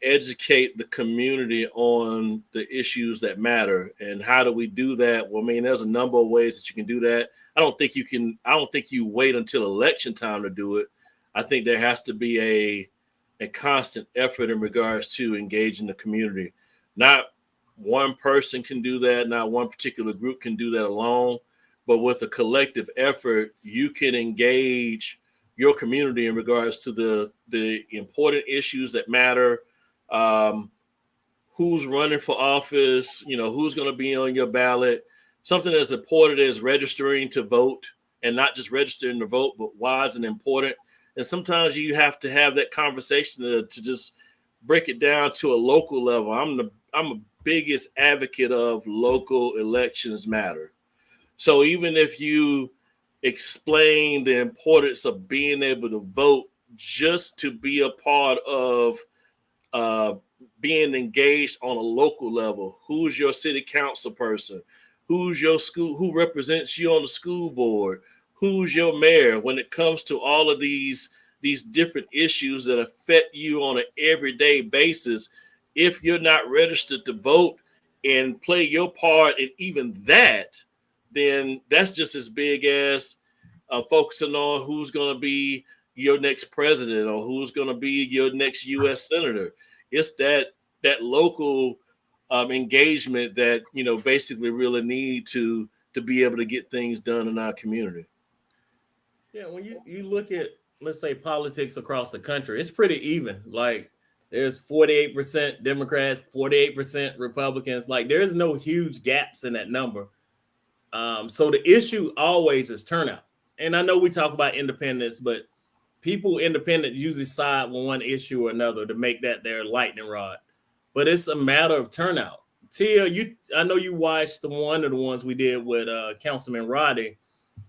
educate the community on the issues that matter. And how do we do that? Well, I mean, there's a number of ways that you can do that. I don't think you wait until election time to do it. I think there has to be a constant effort in regards to engaging the community. Not one person can do that, not one particular group can do that alone, but with a collective effort, you can engage your community in regards to the important issues that matter. Who's running for office, who's going to be on your ballot. Something as important as registering to vote, and not just registering to vote, but why is it important? And sometimes you have to have that conversation to just break it down to a local level. I'm a biggest advocate of local elections matter. So even if you explain the importance of being able to vote just to be a part of being engaged on a local level, who's your city council person? Who's your school? Who represents you on the school board? Who's your mayor? When it comes to all of these different issues that affect you on an everyday basis, if you're not registered to vote and play your part in even that, then that's just as big as focusing on who's going to be your next president or who's going to be your next U.S. senator. It's that local engagement that basically really need to be able to get things done in our community. Yeah, when you look at, let's say, politics across the country, it's pretty even. Like there's 48% Democrats, 48% Republicans. Like there's no huge gaps in that number. So the issue always is turnout. And I know we talk about independence, but people independent usually side with one issue or another to make that their lightning rod. But it's a matter of turnout. Tia, I know you watched one of the ones we did with Councilman Roddy,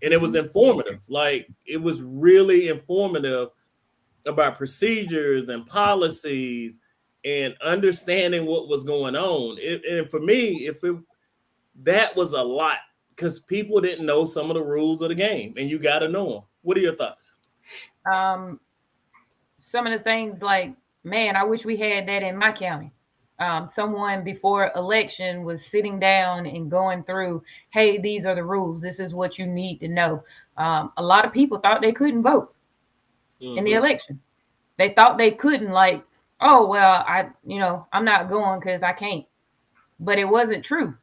and it was informative. Like it was really informative about procedures and policies and understanding what was going on. And for me, that was a lot because people didn't know some of the rules of the game, and you got to know them. What are your thoughts? Some of the things like, man, I wish we had that in my county. Someone before election was sitting down and going through, hey, these are the rules. This is what you need to know. A lot of people thought they couldn't vote in the election. They thought they couldn't, like, oh, well, I'm not going because I can't. But it wasn't true.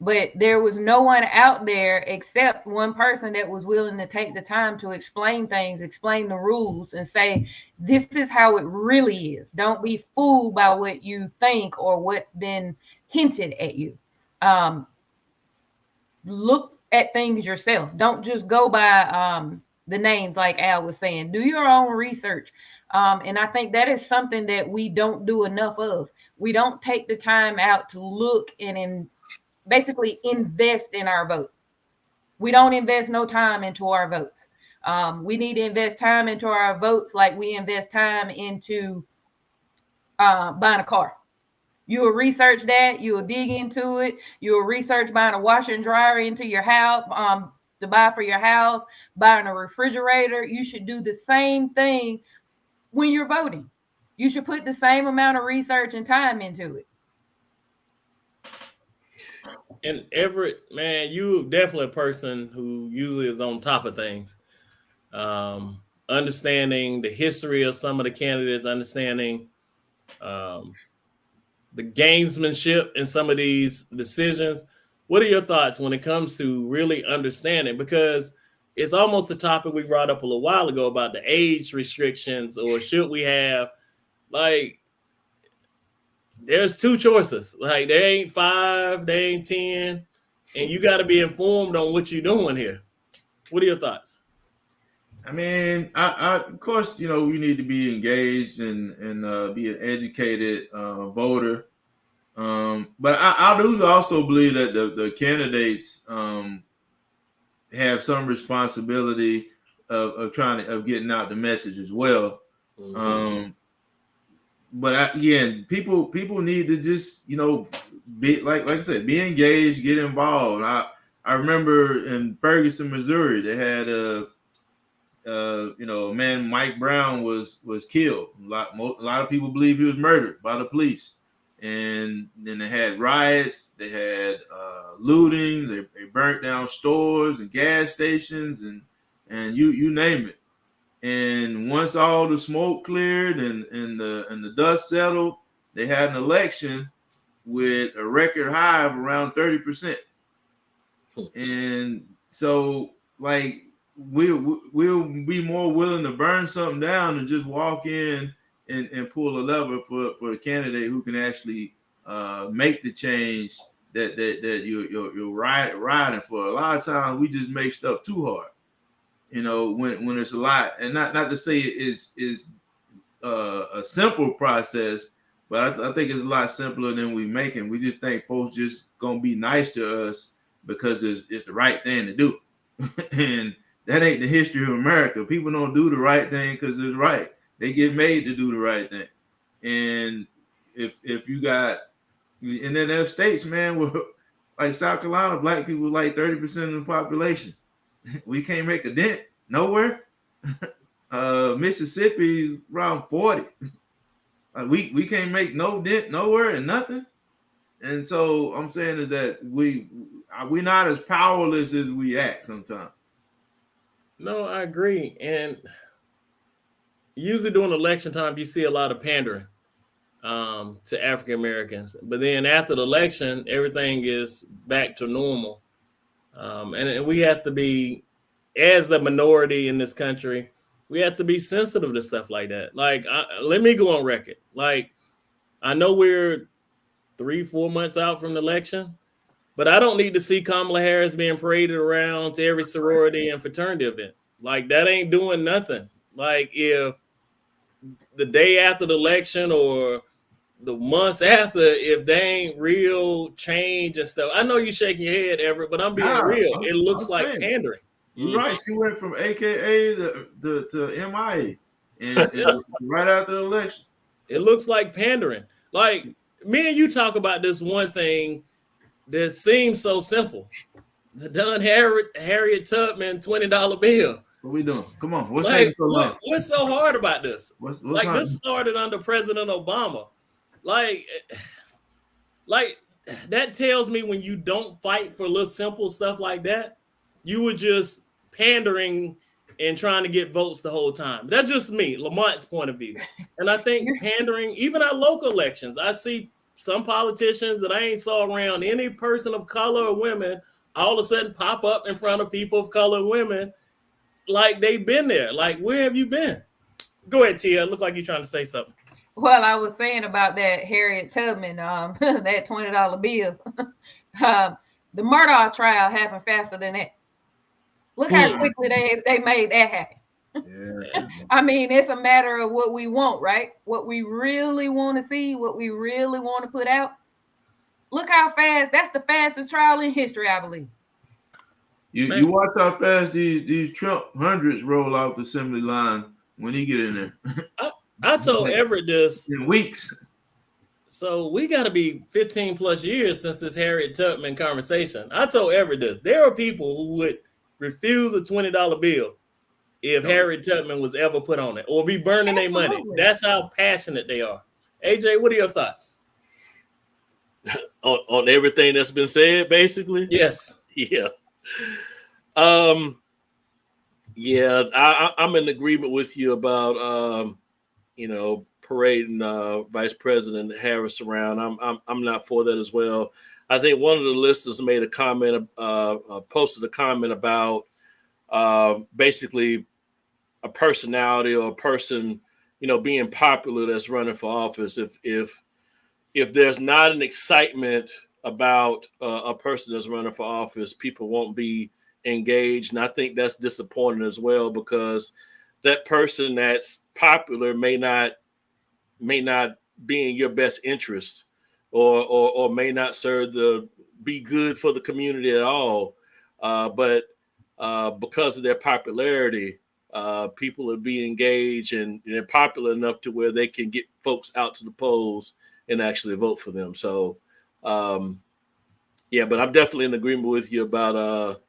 But there was no one out there except one person that was willing to take the time to explain things, explain the rules, and say, this is how it really is. Don't be fooled by what you think or what's been hinted at you. Look at things yourself. Don't just go by the names like Al was saying. Do your own research. And I think that is something that we don't do enough of. We don't take the time out to look and basically invest in our vote. We don't invest no time into our votes. We need to invest time into our votes like we invest time into buying a car. You will research that. You will dig into it. You will research buying a washer and dryer into your house, to buy for your house, buying a refrigerator. You should do the same thing when you're voting. You should put the same amount of research and time into it. And Everett, man, you definitely a person who usually is on top of things. Understanding the history of some of the candidates, understanding the gamesmanship in some of these decisions. What are your thoughts when it comes to really understanding? Because it's almost a topic we brought up a little while ago about the age restrictions, or should we have, like, there's two choices. Like, there ain't 5, there ain't 10, and you got to be informed on what you're doing here. What are your thoughts? I mean, I of course, we need to be engaged and be an educated voter. But I do also believe that the candidates have some responsibility of getting out the message as well. Mm-hmm. But again, people need to just be like I said, be engaged, get involved. I remember in Ferguson, Missouri, they had a man, Mike Brown was killed. A lot of people believe he was murdered by the police. And then they had riots, they had looting, they burnt down stores and gas stations and you name it. And once all the smoke cleared and the dust settled, they had an election with a record high of around 30%. And so, like, we'll be more willing to burn something down and just walk in and pull a lever for the candidate who can actually make the change that you're riding for. A lot of times we just make stuff too hard, you know, when it's a lot, and not to say it's a simple process, but I think it's a lot simpler than we making. We just think folks just gonna be nice to us because it's the right thing to do. And that ain't the history of America. People don't do the right thing because it's right. They get made to do the right thing. And if you got, and then there's states, man, where like South Carolina, black people like 30% of the population. We can't make a dent nowhere. Mississippi is around 40. We can't make no dent nowhere and nothing. And so I'm saying is that we're not as powerless as we act sometimes. No, I agree. And usually during election time, you see a lot of pandering to African Americans. But then after the election, everything is back to normal. And we have to be, as the minority in this country, we have to be sensitive to stuff like that. Like, let me go on record. Like, I know we're 3-4 months out from the election, but I don't need to see Kamala Harris being paraded around to every sorority and fraternity event. Like, that ain't doing nothing. Like, if the day after the election or the months after, if they ain't real change and stuff, I know you're shaking your head, Everett, but I'm being real. It looks like pandering. You're right. She went from AKA to MIA and right after the election. It looks like pandering. Like, me and you talk about this one thing that seems so simple. The Don Harriet Tubman $20 bill. What we doing? Come on. What's like, so long? What's so hard about this? What's like, this started under President Obama. Like that tells me when you don't fight for little simple stuff like that, you were just pandering and trying to get votes the whole time. That's just me, Lamont's point of view. And I think pandering, even our local elections, I see some politicians that I ain't saw around any person of color or women all of a sudden pop up in front of people of color and women like they've been there. Like, where have you been? Go ahead, Tia. Look like you're trying to say something. Well, I was saying about that Harriet Tubman, that $20 bill. The Murdaugh trial happened faster than that. Look how quickly they made that happen. Yeah. I mean, it's a matter of what we want, right? What we really want to see, what we really want to put out. Look how fast. That's the fastest trial in history, I believe. You watch how fast these Trump hundreds roll off the assembly line when he get in there. I told Everett this in weeks. So we got to be 15 plus years since this Harriet Tubman conversation. I told Everett this. There are people who would refuse a $20 bill if Harriet Tubman was ever put on it, or be burning their money. That's how passionate they are. AJ, what are your thoughts? on everything that's been said, basically? Yes. Yeah. Yeah, I'm in agreement with you about parading Vice President Harris around. I'm not for that as well. I think one of the listeners made a comment, posted a comment about basically a personality or a person, being popular that's running for office. If there's not an excitement about a person that's running for office, people won't be engaged. And I think that's disappointing as well, because that person that's popular may not be in your best interest, or may not be good for the community at all. But because of their popularity, people will be engaged, and they're popular enough to where they can get folks out to the polls and actually vote for them. So, yeah, but I'm definitely in agreement with you about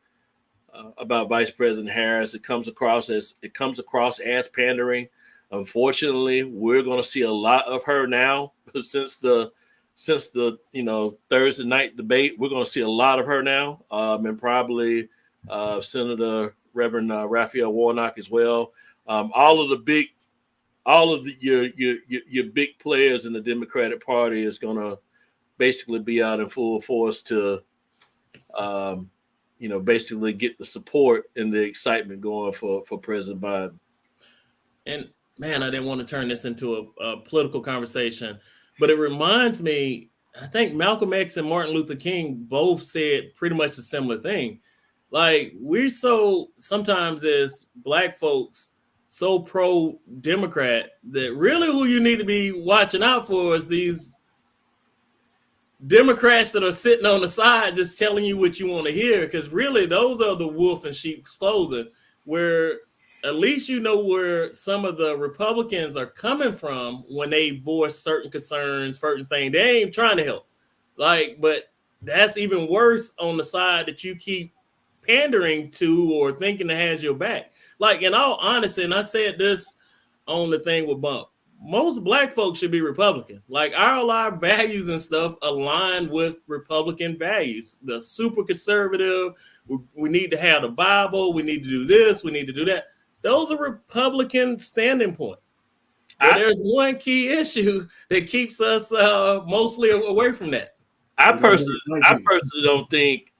Vice President Harris. It comes across as pandering. Unfortunately, we're going to see a lot of her now since the Thursday night debate. We're going to see a lot of her now, and probably Senator Reverend Raphael Warnock as well. All of your big players in the Democratic Party is going to basically be out in full force to, basically get the support and the excitement going for President Biden. And man, I didn't want to turn this into a political conversation, but it reminds me, I think Malcolm X and Martin Luther King both said pretty much a similar thing. Like, we're so sometimes as Black folks so pro-Democrat that really who you need to be watching out for is these Democrats that are sitting on the side just telling you what you want to hear, because really those are the wolf in sheep's clothing, where at least you know where some of the Republicans are coming from when they voice certain concerns, certain things. They ain't trying to help. Like, but that's even worse on the side that you keep pandering to or thinking that has your back. Like, in all honesty, and I said this on the thing with Bump, most Black folks should be Republican. Like, our values and stuff align with Republican values. The super conservative, we need to have the Bible, we need to do this, we need to do that. Those are Republican standing points. But there's one key issue that keeps us mostly away from that. I personally don't think,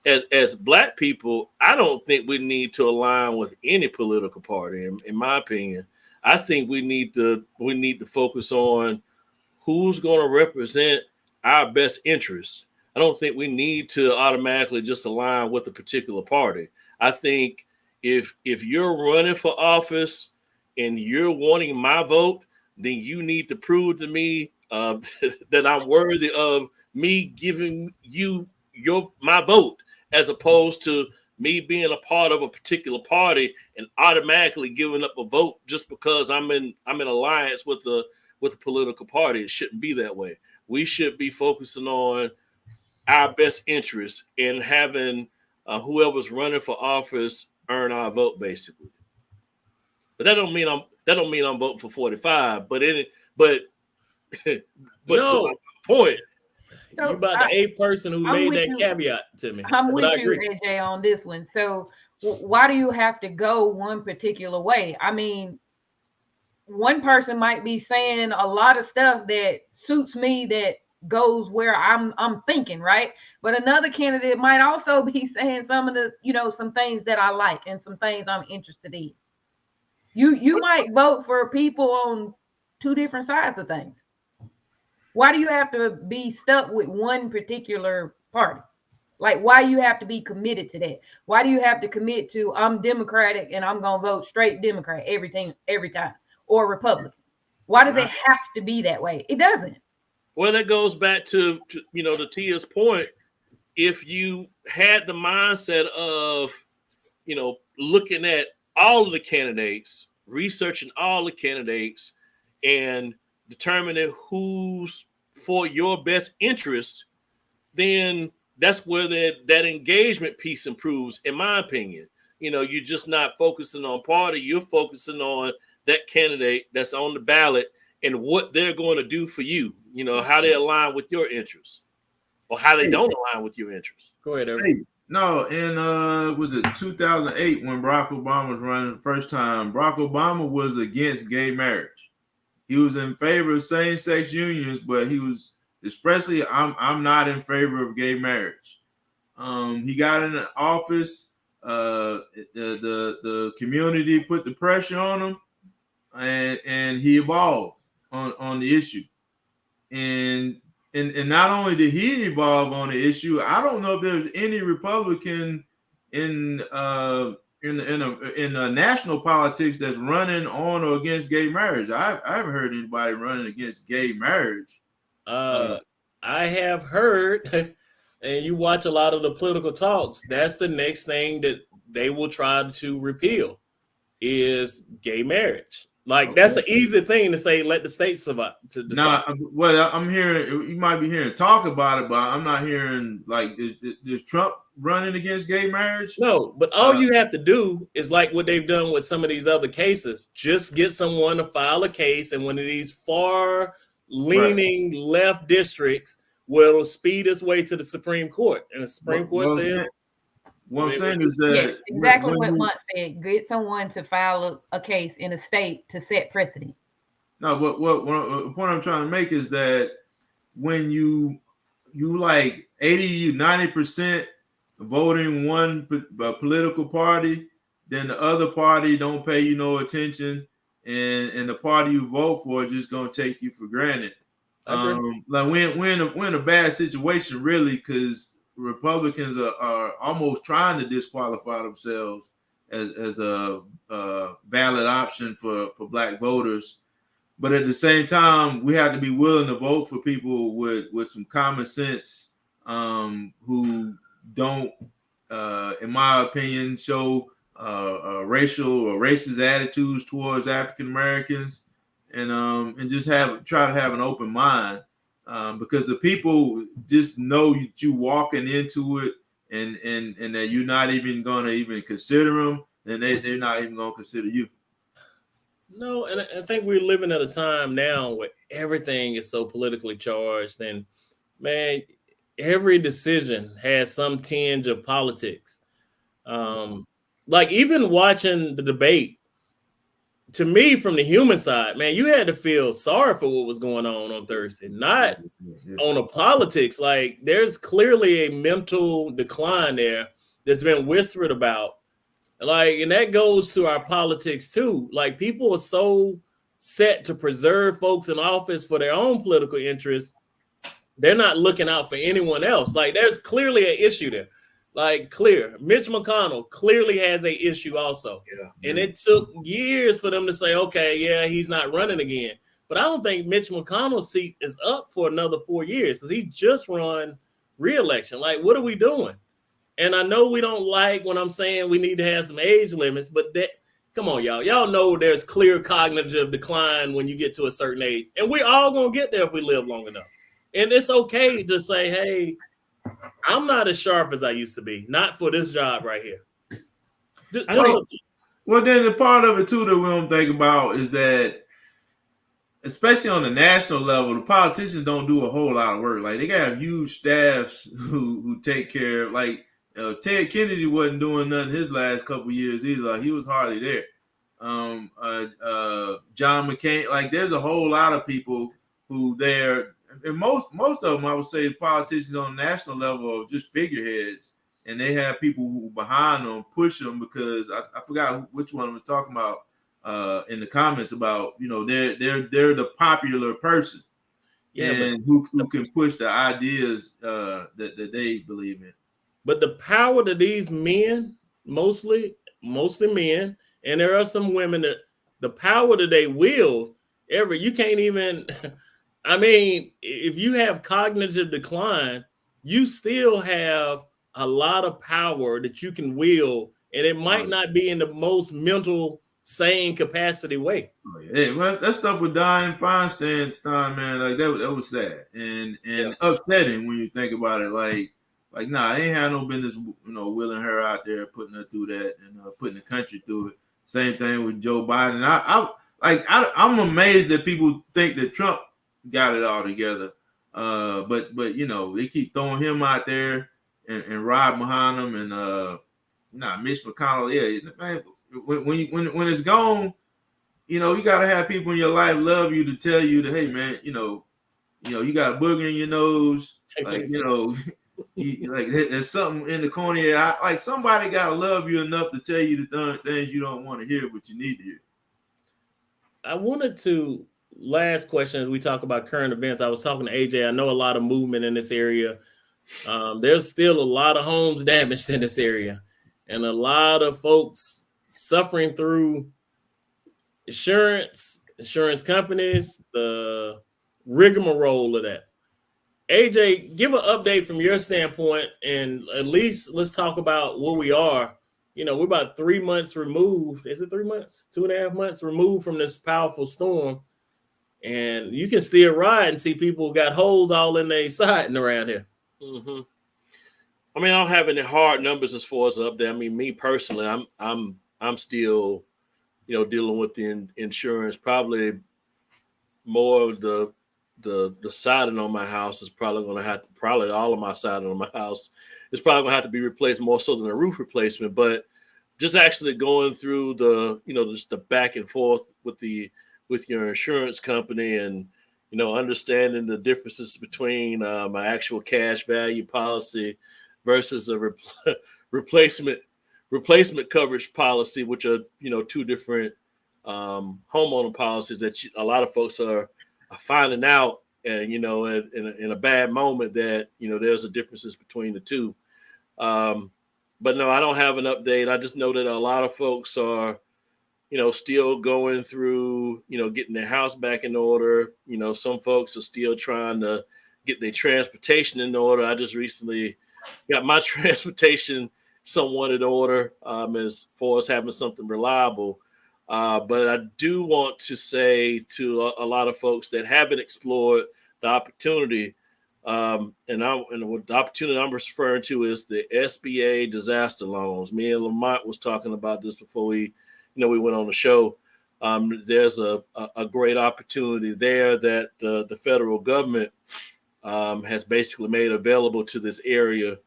as Black people, I don't think we need to align with any political party. In my opinion, I think we need to focus on who's going to represent our best interests. I don't think we need to automatically just align with a particular party. I think if you're running for office and you're wanting my vote, then you need to prove to me that I'm worthy of me giving you my vote, as opposed to me being a part of a particular party and automatically giving up a vote just because I'm in alliance with the political party. It shouldn't be that way. We should be focusing on our best interests and having whoever's running for office earn our vote, basically. But that don't mean I'm voting for 45. But no. To my point. So you about the eighth person who made that caveat to me. I'm with you, AJ, on this one. So why do you have to go one particular way? I mean, one person might be saying a lot of stuff that suits me, that goes where I'm thinking, right? But another candidate might also be saying some of the, some things that I like and some things I'm interested in. You might vote for people on two different sides of things. Why do you have to be stuck with one particular party? Like, why you have to be committed to that? Why do you have to commit to, I'm Democratic and I'm going to vote straight Democrat every time, or Republican? Why does it have to be that way? It doesn't. Well, that goes back to to Tia's point. If you had the mindset of, looking at all of the candidates, researching all the candidates, and determining who's for your best interest, then that's where that engagement piece improves, in my opinion. You're just not focusing on party, you're focusing on that candidate that's on the ballot and what they're going to do for you, how they align with your interests or how they don't align with your interests. Go ahead, Everett. No, and was it 2008 when Barack Obama was running the first time? Barack Obama was against gay marriage. He was in favor of same-sex unions, but he was especially, I'm not in favor of gay marriage. He got in the office. The community put the pressure on him, and he evolved on the issue. And not only did he evolve on the issue, I don't know if there's any Republican in national politics that's running on or against gay marriage. I haven't heard anybody running against gay marriage. I have heard, and you watch a lot of the political talks, that's the next thing that they will try to repeal is gay marriage. Like, that's an easy thing to say, let the states survive. Well, I'm hearing, you might be hearing talk about it, but I'm not hearing, like, is Trump running against gay marriage? No, but all you have to do is like what they've done with some of these other cases. Just get someone to file a case, and one of these far-leaning left districts will speed its way to the Supreme Court. And the Supreme Court says... what I'm saying is that Yes, exactly when what you, Mont said. Get someone to file a case in a state to set precedent. no, the point I'm trying to make is that when you like 80-90% voting one political party, then the other party don't pay you no attention, and the party you vote for is just gonna take you for granted. Like we're in a bad situation really, because Republicans are almost trying to disqualify themselves as a valid option for black voters. But at the same time, we have to be willing to vote for people with some common sense, who don't, in my opinion, show racial or racist attitudes towards African Americans, and just try to have an open mind, because the people just know you walking into it, and that you're not even gonna even consider them, and they're not even gonna consider you. No, and I think we're living at a time now where everything is so politically charged, and man, every decision has some tinge of politics. Like even watching the debate, to me, from the human side, man, you had to feel sorry for what was going on Thursday, not on the politics. Like there's clearly a mental decline there that's been whispered about. Like, and that goes to our politics too. Like people are so set to preserve folks in office for their own political interests. They're not looking out for anyone else. Like there's clearly an issue there. Like clear. Mitch McConnell clearly has a issue also. Yeah. And it took years for them to say, okay, yeah, he's not running again. But I don't think Mitch McConnell's seat is up for another 4 years because he just run re-election. Like, what are we doing? And I know we don't like when I'm saying we need to have some age limits, but that, come on, y'all. Y'all know there's clear cognitive decline when you get to a certain age. And we're all going to get there if we live long enough. And it's okay to say, hey, I'm not as sharp as I used to be. Not for this job right here. Well, then the part of it, too, that we don't think about is that, especially on the national level, the politicians don't do a whole lot of work. Like, they got to have huge staffs who take care of, like, Ted Kennedy wasn't doing nothing his last couple of years either. Like, he was hardly there. John McCain, like, there's a whole lot of people who there, and most of them, I would say, politicians on the national level are just figureheads, and they have people who behind them push them, because I forgot which one was talking about in the comments about, you know, they're the popular person, and who can push the ideas that they believe in. But the power that these men, mostly men, and there are some women, that the power that they wield, you can't even, I mean, if you have cognitive decline, you still have a lot of power that you can wield, and it might not be in the most mental, sane capacity way. Hey, well, that stuff with Dianne Feinstein, man, like that was sad and upsetting when you think about it. Like, nah, I ain't had no business, you know, wheeling her out there, putting her through that, and putting the country through it. Same thing with Joe Biden. I'm amazed that people think that Trump got it all together. But you know, they keep throwing him out there and riding behind him, and Mitch McConnell. Yeah, man, when it's gone, you know, you gotta have people in your life love you to tell you that, hey, man, you know, you got a booger in your nose, like, you know. Like there's something in the corner here. Like somebody gotta love you enough to tell you the things you don't want to hear, but you need to hear. I wanted to, last question as we talk about current events. I was talking to AJ. I know a lot of movement in this area. There's still a lot of homes damaged in this area, and a lot of folks suffering through insurance companies, the rigmarole of that. AJ, give an update from your standpoint, and at least let's talk about where we are. You know, we're about 3 months removed. Is it 3 months? 2.5 months removed from this powerful storm. And you can still ride and see people got holes all in their siding around here. Mm-hmm. I mean, I don't have any hard numbers as far as up there. I mean, me personally, I'm still, you know, dealing with the insurance, probably more of the the siding on my house is probably going to have to, probably all of my siding on my house is probably going to have to be replaced more so than a roof replacement. But just actually going through the, just the back and forth with your insurance company, and understanding the differences between my actual cash value policy versus a replacement coverage policy, which are two different homeowner policies that a lot of folks are finding out, and in a bad moment that there's a differences between the two. But no, I don't have an update. I just know that a lot of folks are still going through getting their house back in order. Some folks are still trying to get their transportation in order. I just recently got my transportation somewhat in order, as far as having something reliable. But I do want to say to a lot of folks that haven't explored the opportunity, and what the opportunity I'm referring to is the SBA disaster loans. Me and Lamont was talking about this before we went on the show. There's a great opportunity there that the federal government has basically made available to this area,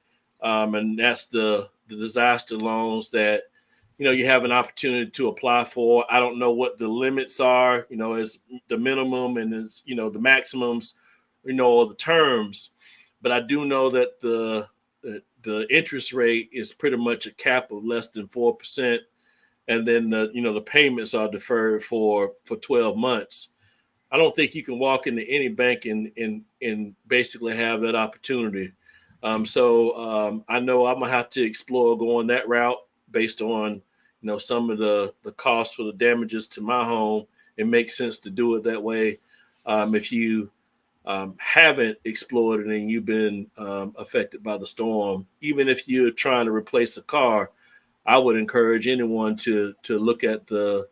and that's the disaster loans that you have an opportunity to apply for. I don't know what the limits are, as the minimum and as the maximums, or the terms, but I do know that the interest rate is pretty much a cap of less than 4%, and then the payments are deferred for 12 months. I don't think you can walk into any bank and basically have that opportunity. So I know I'm gonna have to explore going that route based on some of the costs for the damages to my home. It makes sense to do it that way. If you haven't explored it and you've been affected by the storm, even if you're trying to replace a car, I would encourage anyone to look at the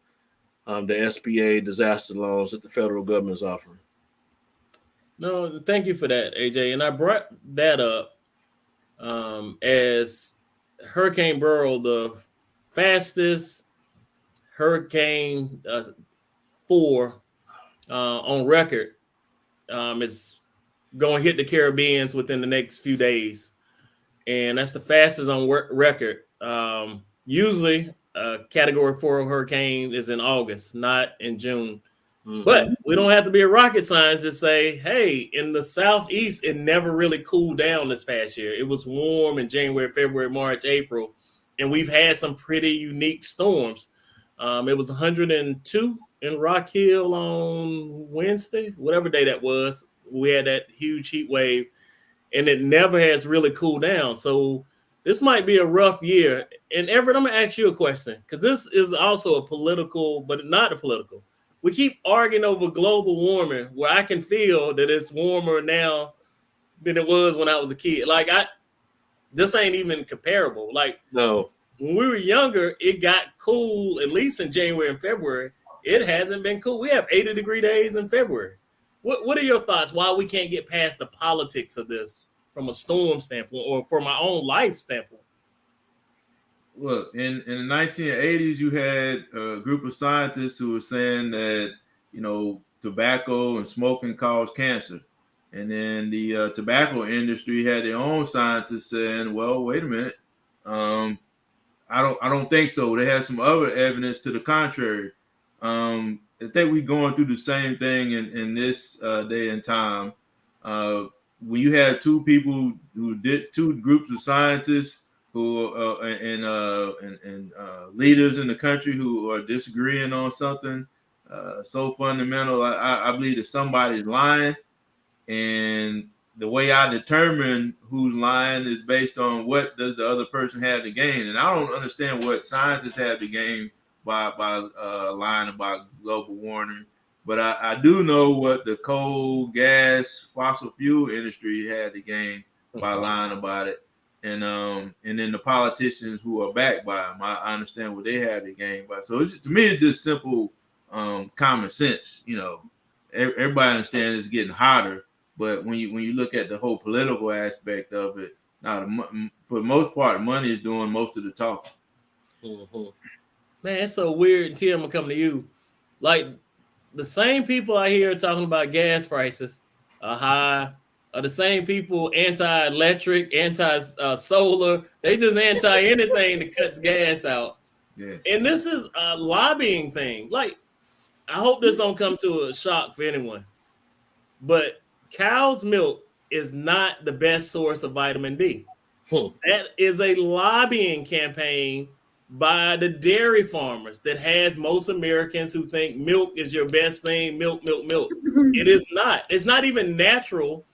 SBA disaster loans that the federal government is offering. No, thank you for that, AJ. And I brought that up as Hurricane Beryl, the fastest Hurricane 4 on record, is going to hit the Caribbeans within the next few days. And that's the fastest on record. Usually a Category 4 hurricane is in August, not in June. Mm-hmm. But we don't have to be a rocket scientist to say, hey, in the Southeast, it never really cooled down this past year. It was warm in January, February, March, April, and we've had some pretty unique storms. It was 102 in Rock Hill on Wednesday, whatever day that was. We had that huge heat wave, and it never has really cooled down. So this might be a rough year. And Everett, I'm going to ask you a question, because this is also a political, but not a political. We keep arguing over global warming, where I can feel that it's warmer now than it was when I was a kid. Like, this ain't even comparable. Like, no. When we were younger, it got cool, at least in January and February. It hasn't been cool. We have 80-degree days in February. What are your thoughts? Why we can't get past the politics of this from a storm standpoint or from my own life standpoint? Look, in the 1980s, you had a group of scientists who were saying that, tobacco and smoking cause cancer. And then the tobacco industry had their own scientists saying, well, wait a minute. I don't think so. They have some other evidence to the contrary. I think we're going through the same thing in this day and time. When you had two groups of scientists who and leaders in the country who are disagreeing on something so fundamental, I believe that somebody's lying, and the way I determine who's lying is based on what does the other person have to gain. And I don't understand what scientists have to gain by lying about global warming. But I do know what the coal, gas, fossil fuel industry had to gain by lying about it. And then the politicians who are backed by them, I understand what they had to gain by. So to me, it's just simple common sense. Everybody understands it's getting hotter. But when you look at the whole political aspect of it, now for the most part, money is doing most of the talking. Mm-hmm. Man, it's so weird. Tim, I'm gonna come to you. Like, the same people I hear talking about gas prices high are the same people anti-electric, anti-solar. They just anti anything that cuts gas out. Yeah. And this is a lobbying thing. Like, I hope this don't come to a shock for anyone, but cow's milk is not the best source of vitamin D. That is a lobbying campaign by the dairy farmers that has most Americans who think milk is your best thing. Milk. It is not. It's not even natural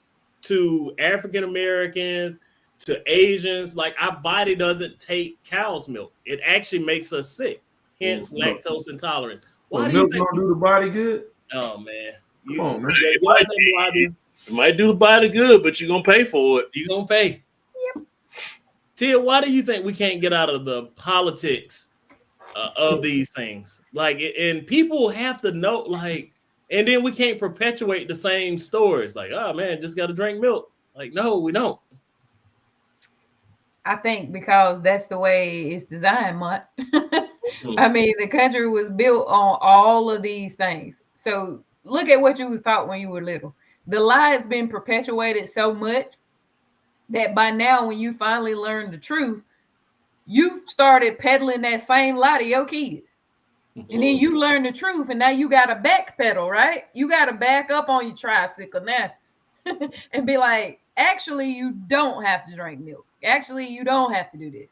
to African Americans, to Asians. Like, our body doesn't take cow's milk. It actually makes us sick. Hence lactose intolerance. Why do you milk think don't do the body good? Oh man. Come on, man. It might do the body good, but you're gonna pay for it. You're gonna pay. Yep. Tia, why do you think we can't get out of the politics of these things? Like, and people have to know, like, and then we can't perpetuate the same stories. Like, oh man, just got to drink milk. Like, no, we don't. I think because that's the way it's designed, Mont. I mean, the country was built on all of these things. So look at what you was taught when you were little. The lie has been perpetuated so much that by now, when you finally learn the truth, you started peddling that same lie to your kids. And then you learn the truth, and now you got to backpedal, right? You got to back up on your tricycle now and be like, actually, you don't have to drink milk. Actually, you don't have to do this.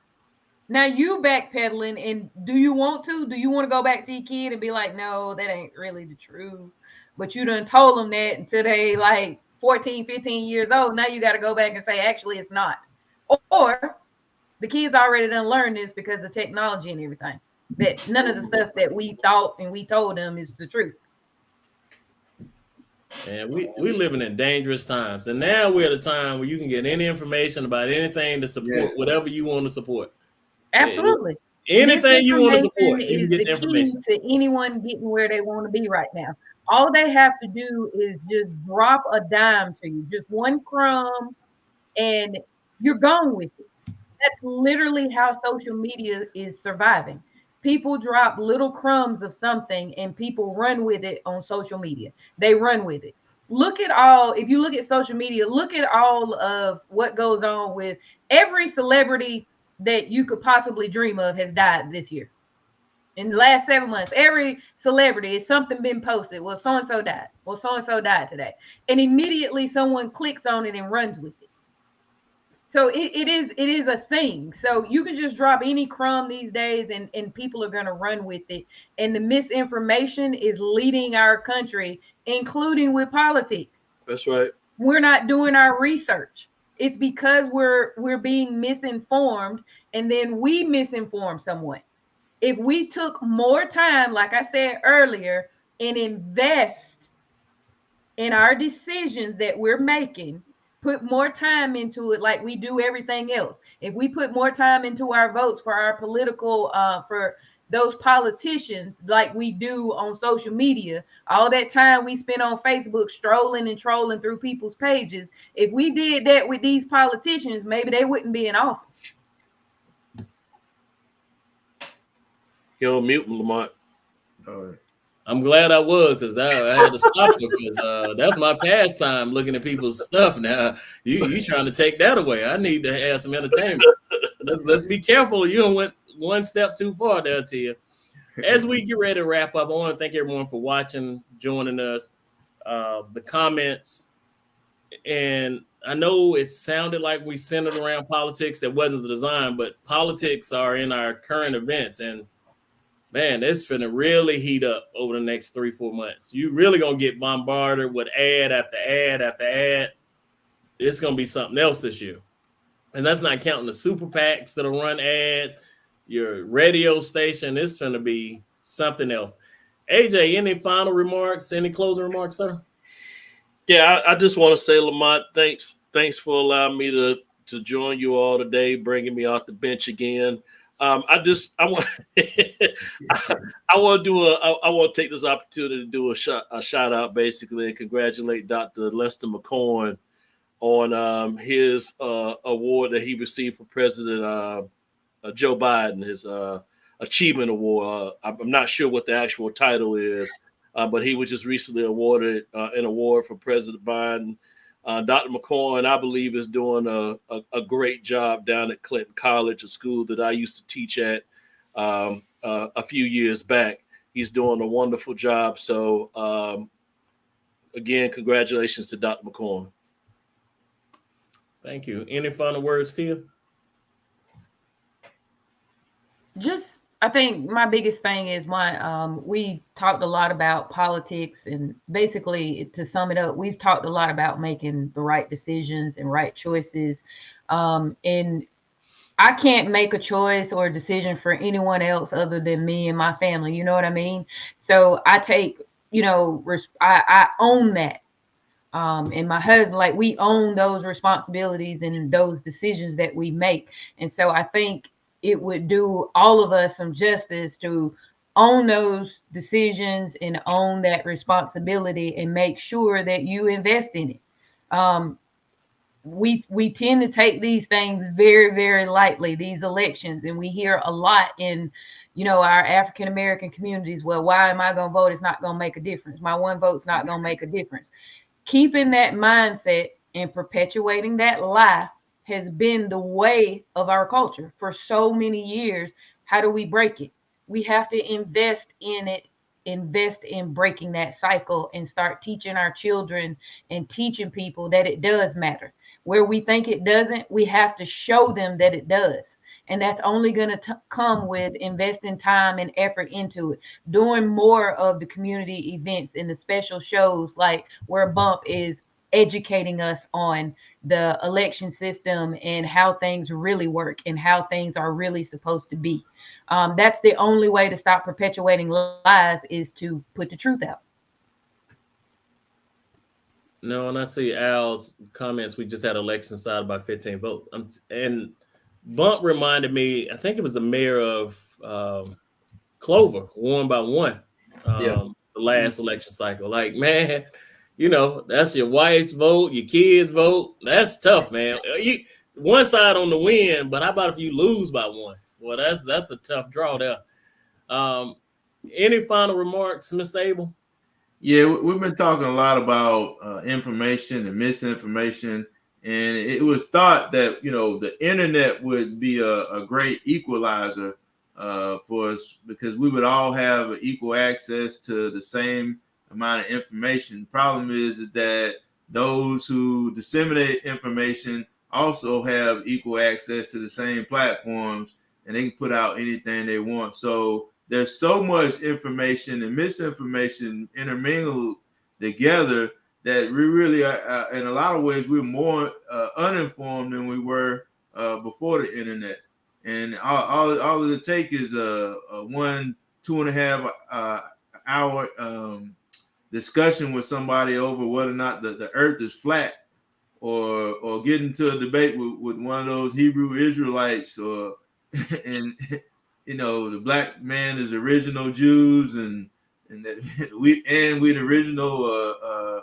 Now you backpedaling, and do you want to? Do you want to go back to your kid and be like, no, that ain't really the truth? But you done told them that until they like 14, 15 years old. Now you got to go back and say, actually, it's not. Or the kids already done learned this because of technology and everything. That none of the stuff that we thought and we told them is the truth. And we living in dangerous times. And now we're at a time where you can get any information about anything to support whatever you want to support. Absolutely. Anything you want to support, you can get the information. key to anyone getting where they want to be right now. All they have to do is just drop a dime to you, just one crumb, and you're gone with it. That's literally how social media is surviving. People drop little crumbs of something and people run with it on social media. They run with it. If you look at social media, look at all of what goes on with every celebrity that you could possibly dream of has died this year. In the last 7 months, every celebrity, it's something been posted. Well, so-and-so died. Well, so-and-so died today. And immediately someone clicks on it and runs with it. So it is a thing. So you can just drop any crumb these days and people are going to run with it. And the misinformation is leading our country, including with politics. That's right. We're not doing our research. It's because we're being misinformed, and then we misinform someone. If we took more time, like I said earlier, and invest in our decisions that we're making, put more time into it like we do everything else. If we put more time into our votes for our political, for those politicians like we do on social media, all that time we spend on Facebook strolling and trolling through people's pages, if we did that with these politicians, maybe they wouldn't be in office. You're on mute, Lamont. I'm glad I was, because I had to stop it, because that's my pastime, looking at people's stuff. Now you trying to take that away. I need to have some entertainment. Let's be careful. You went one step too far there, Tia. As we get ready to wrap up, I want to thank everyone for watching, joining us, the comments. And I know it sounded like we centered around politics. That wasn't the design, but politics are in our current events. And man, it's finna really heat up over the next 3-4 months. You really gonna get bombarded with ad after ad after ad. It's gonna be something else this year. And that's not counting the super PACs that'll run ads, your radio station. It's gonna be something else. AJ, any final remarks? Any closing remarks, sir? Yeah, I just want to say, Lamont, thanks for allowing me to join you all today, bringing me off the bench again. I want to take this opportunity to do a shout out, basically, and congratulate Dr. Lester McCoy on his award that he received from President Joe Biden, his achievement award. I'm not sure what the actual title is, but he was just recently awarded an award from President Biden. Dr. McCoy, I believe, is doing a great job down at Clinton College, a school that I used to teach at a few years back. He's doing a wonderful job. So, again, congratulations to Dr. McCoy. Thank you. Any final words, Tia? Just, I think my biggest thing is we talked a lot about politics, and basically, to sum it up, we've talked a lot about making the right decisions and right choices. And I can't make a choice or a decision for anyone else other than me and my family. You know what I mean? So I take, I own that. And my husband, like, we own those responsibilities and those decisions that we make. And so I think it would do all of us some justice to own those decisions and own that responsibility and make sure that you invest in it. We tend to take these things very, very lightly, these elections, and we hear a lot in our African American communities. Well, why am I going to vote? It's not going to make a difference. My one vote's not going to make a difference. Keeping that mindset and perpetuating that lie has been the way of our culture for so many years. How do we break it? We have to invest in it, invest in breaking that cycle, and start teaching our children and teaching people that it does matter. Where we think it doesn't, we have to show them that it does. And that's only going to come with investing time and effort into it, doing more of the community events and the special shows, like where Bump is educating us on the election system and how things really work and how things are really supposed to be. That's the only way to stop perpetuating lies, is to put the truth out. No, and I see Al's comments. We just had election decided by 15 votes. And Bump reminded me, I think it was the mayor of Clover, won by one the last election cycle. Like, man, that's your wife's vote, your kids' vote. That's tough, man. One side on the win, but how about if you lose by one? Well, that's a tough draw there. Any final remarks, Mr. Abel? Yeah, we've been talking a lot about information and misinformation, and it was thought that the internet would be a great equalizer for us, because we would all have equal access to the same amount of information. The problem is that those who disseminate information also have equal access to the same platforms, and they can put out anything they want. So there's so much information and misinformation intermingled together that we really are, in a lot of ways, we're more uninformed than we were before the internet. And all it take is a 2.5 hour discussion with somebody over whether or not the earth is flat, or get into a debate with one of those Hebrew Israelites, and the black man is original Jews, and that we the original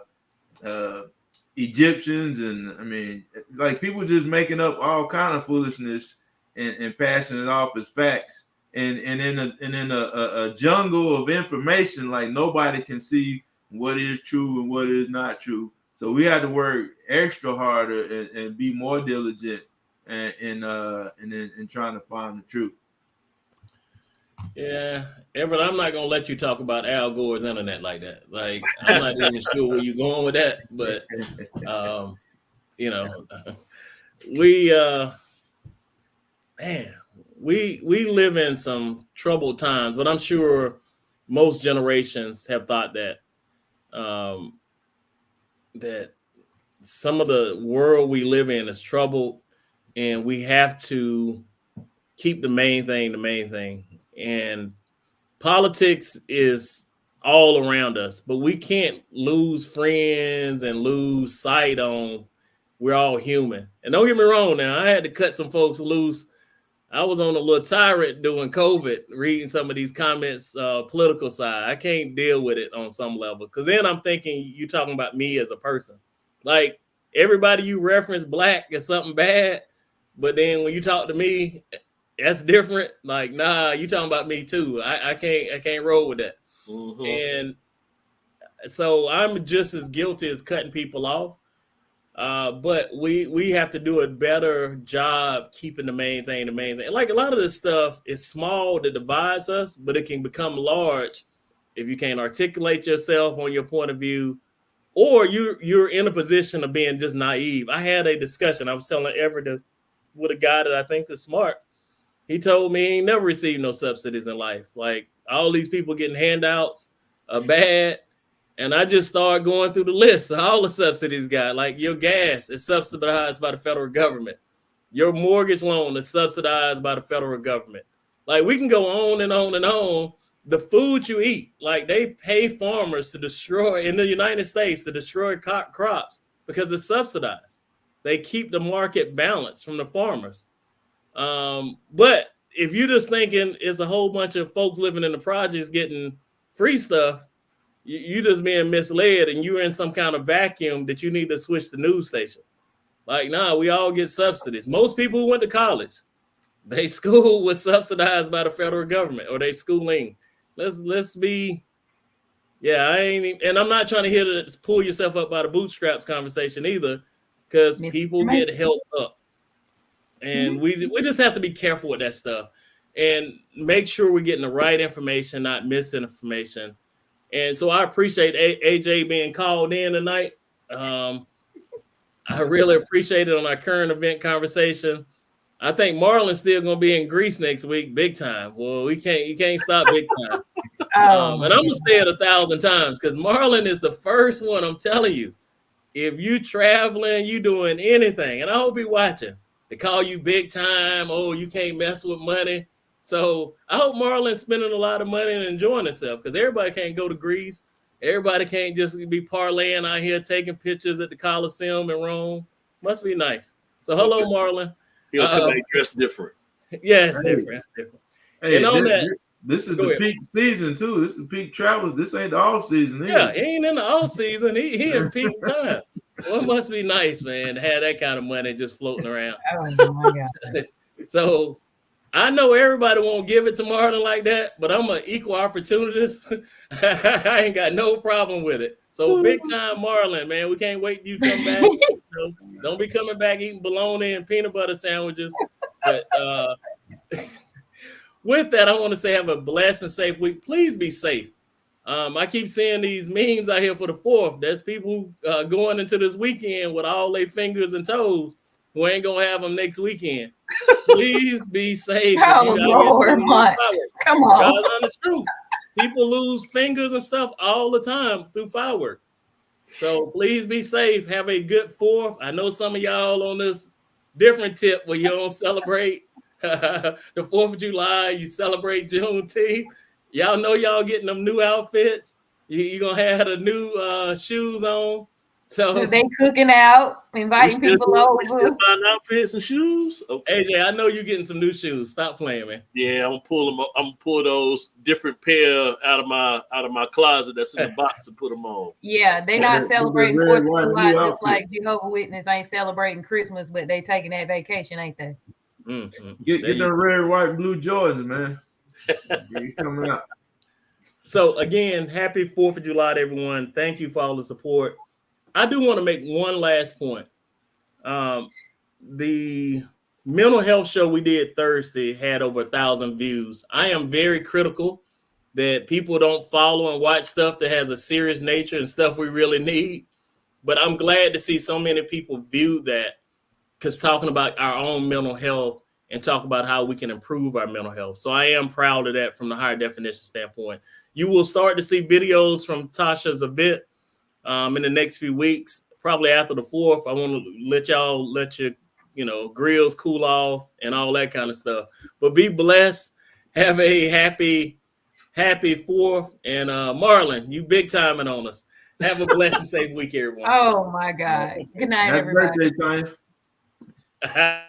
Egyptians, and I mean, like, people just making up all kind of foolishness and passing it off as facts, and in a jungle of information, like, nobody can see what is true and what is not true. So we had to work extra harder and be more diligent in trying to find the truth. Yeah, Everett, I'm not gonna let you talk about Al Gore's internet like that. Like, I'm not even sure where you're going with that, but we live in some troubled times, but I'm sure most generations have thought that that some of the world we live in is troubled, and we have to keep the main thing. And politics is all around us, but we can't lose friends and lose sight on we're all human. And don't get me wrong, now, I had to cut some folks loose. I was on a little tyrant during COVID, reading some of these comments, political side. I can't deal with it on some level, because then I'm thinking you talking about me as a person. Like, everybody you reference black is something bad, but then when you talk to me, that's different. Like, nah, you talking about me too. I can't roll with that. Mm-hmm. And So I'm just as guilty as cutting people off. But we have to do a better job keeping the main thing. Like a lot of this stuff is small that divides us, but it can become large if you can't articulate yourself on your point of view, or you're in a position of being just naive. I had a discussion. I was telling Everett this with a guy that I think is smart. He told me he ain't never received no subsidies in life. Like all these people getting handouts are bad. And I just started going through the list of all the subsidies got. Like your gas is subsidized by the federal government. Your mortgage loan is subsidized by the federal government. Like we can go on and on and on. The food you eat, like they pay farmers to destroy in the United States to destroy crops because it's subsidized. They keep the market balanced from the farmers. But if you're just thinking it's a whole bunch of folks living in the projects getting free stuff, you just being misled, and you're in some kind of vacuum that you need to switch the news station. Like, nah, we all get subsidies. Most people who went to college, they school was subsidized by the federal government, or they schooling. Let's be, yeah. And I'm not trying to hear to pull yourself up by the bootstraps conversation either, because people get helped up, and we just have to be careful with that stuff and make sure we're getting the right information, not misinformation. And so I appreciate AJ being called in tonight. I really appreciate it on our current event conversation. I think Marlon's still going to be in Greece next week, big time. Well, you can't stop big time. And I'm going to say it 1,000 times because Marlon is the first one. I'm telling you, if you traveling, you doing anything, and I hope you're watching. They call you big time. Oh, you can't mess with money. So I hope Marlon's spending a lot of money and enjoying himself because everybody can't go to Greece. Everybody can't just be parlaying out here taking pictures at the Coliseum in Rome. Must be nice. So hello, Marlon. He'll come back dressed different. Yeah, it's different. It's different. Hey, and on this is the peak season too. This is peak travel. This ain't the off season. Yeah, he ain't in the off season. He in peak time. Well, it must be nice, man, to have that kind of money just floating around. Oh my God. So I know everybody won't give it to Marlon like that, but I'm an equal opportunist. I ain't got no problem with it. So big time Marlon, man. We can't wait till you come back. Don't be coming back eating bologna and peanut butter sandwiches. But with that, I want to say have a blessed and safe week. Please be safe. I keep seeing these memes out here for the 4th. There's people going into this weekend with all their fingers and toes who ain't going to have them next weekend. Please be safe. Oh, Lord, come on. God's honest truth. People lose fingers and stuff all the time through fireworks. So please be safe. Have a good 4th. I know some of y'all on this different tip where you don't celebrate the 4th of July. You celebrate Juneteenth. Y'all know y'all getting them new outfits. You're going to have the new shoes on. So they cooking out, inviting people over. Still buying outfits and shoes. Okay. AJ, I know you're getting some new shoes. Stop playing, man. Yeah, I'm gonna pull them. I'm gonna pull those different pair out of my closet that's in the box and put them on. Yeah, they not celebrating 4th of July just like Jehovah's Witness ain't celebrating Christmas, but they taking that vacation, ain't they? Mm-hmm. Get them red, white, and blue Jordans, man. Coming out. So again, happy 4th of July to everyone. Thank you for all the support. I do want to make one last point. The mental health show we did Thursday had over 1,000 views. I am very critical that people don't follow and watch stuff that has a serious nature and stuff we really need. But I'm glad to see so many people view that because talking about our own mental health and talk about how we can improve our mental health. So I am proud of that from the higher definition standpoint. You will start to see videos from Tasha's event in the next few weeks, probably after the 4th. I want to let your grills cool off and all that kind of stuff. But be blessed. Have a happy 4th. And Marlon, you big timing on us. Have a blessed and safe week, everyone. Oh my God. Good night, everybody. Happy birthday, Tanya.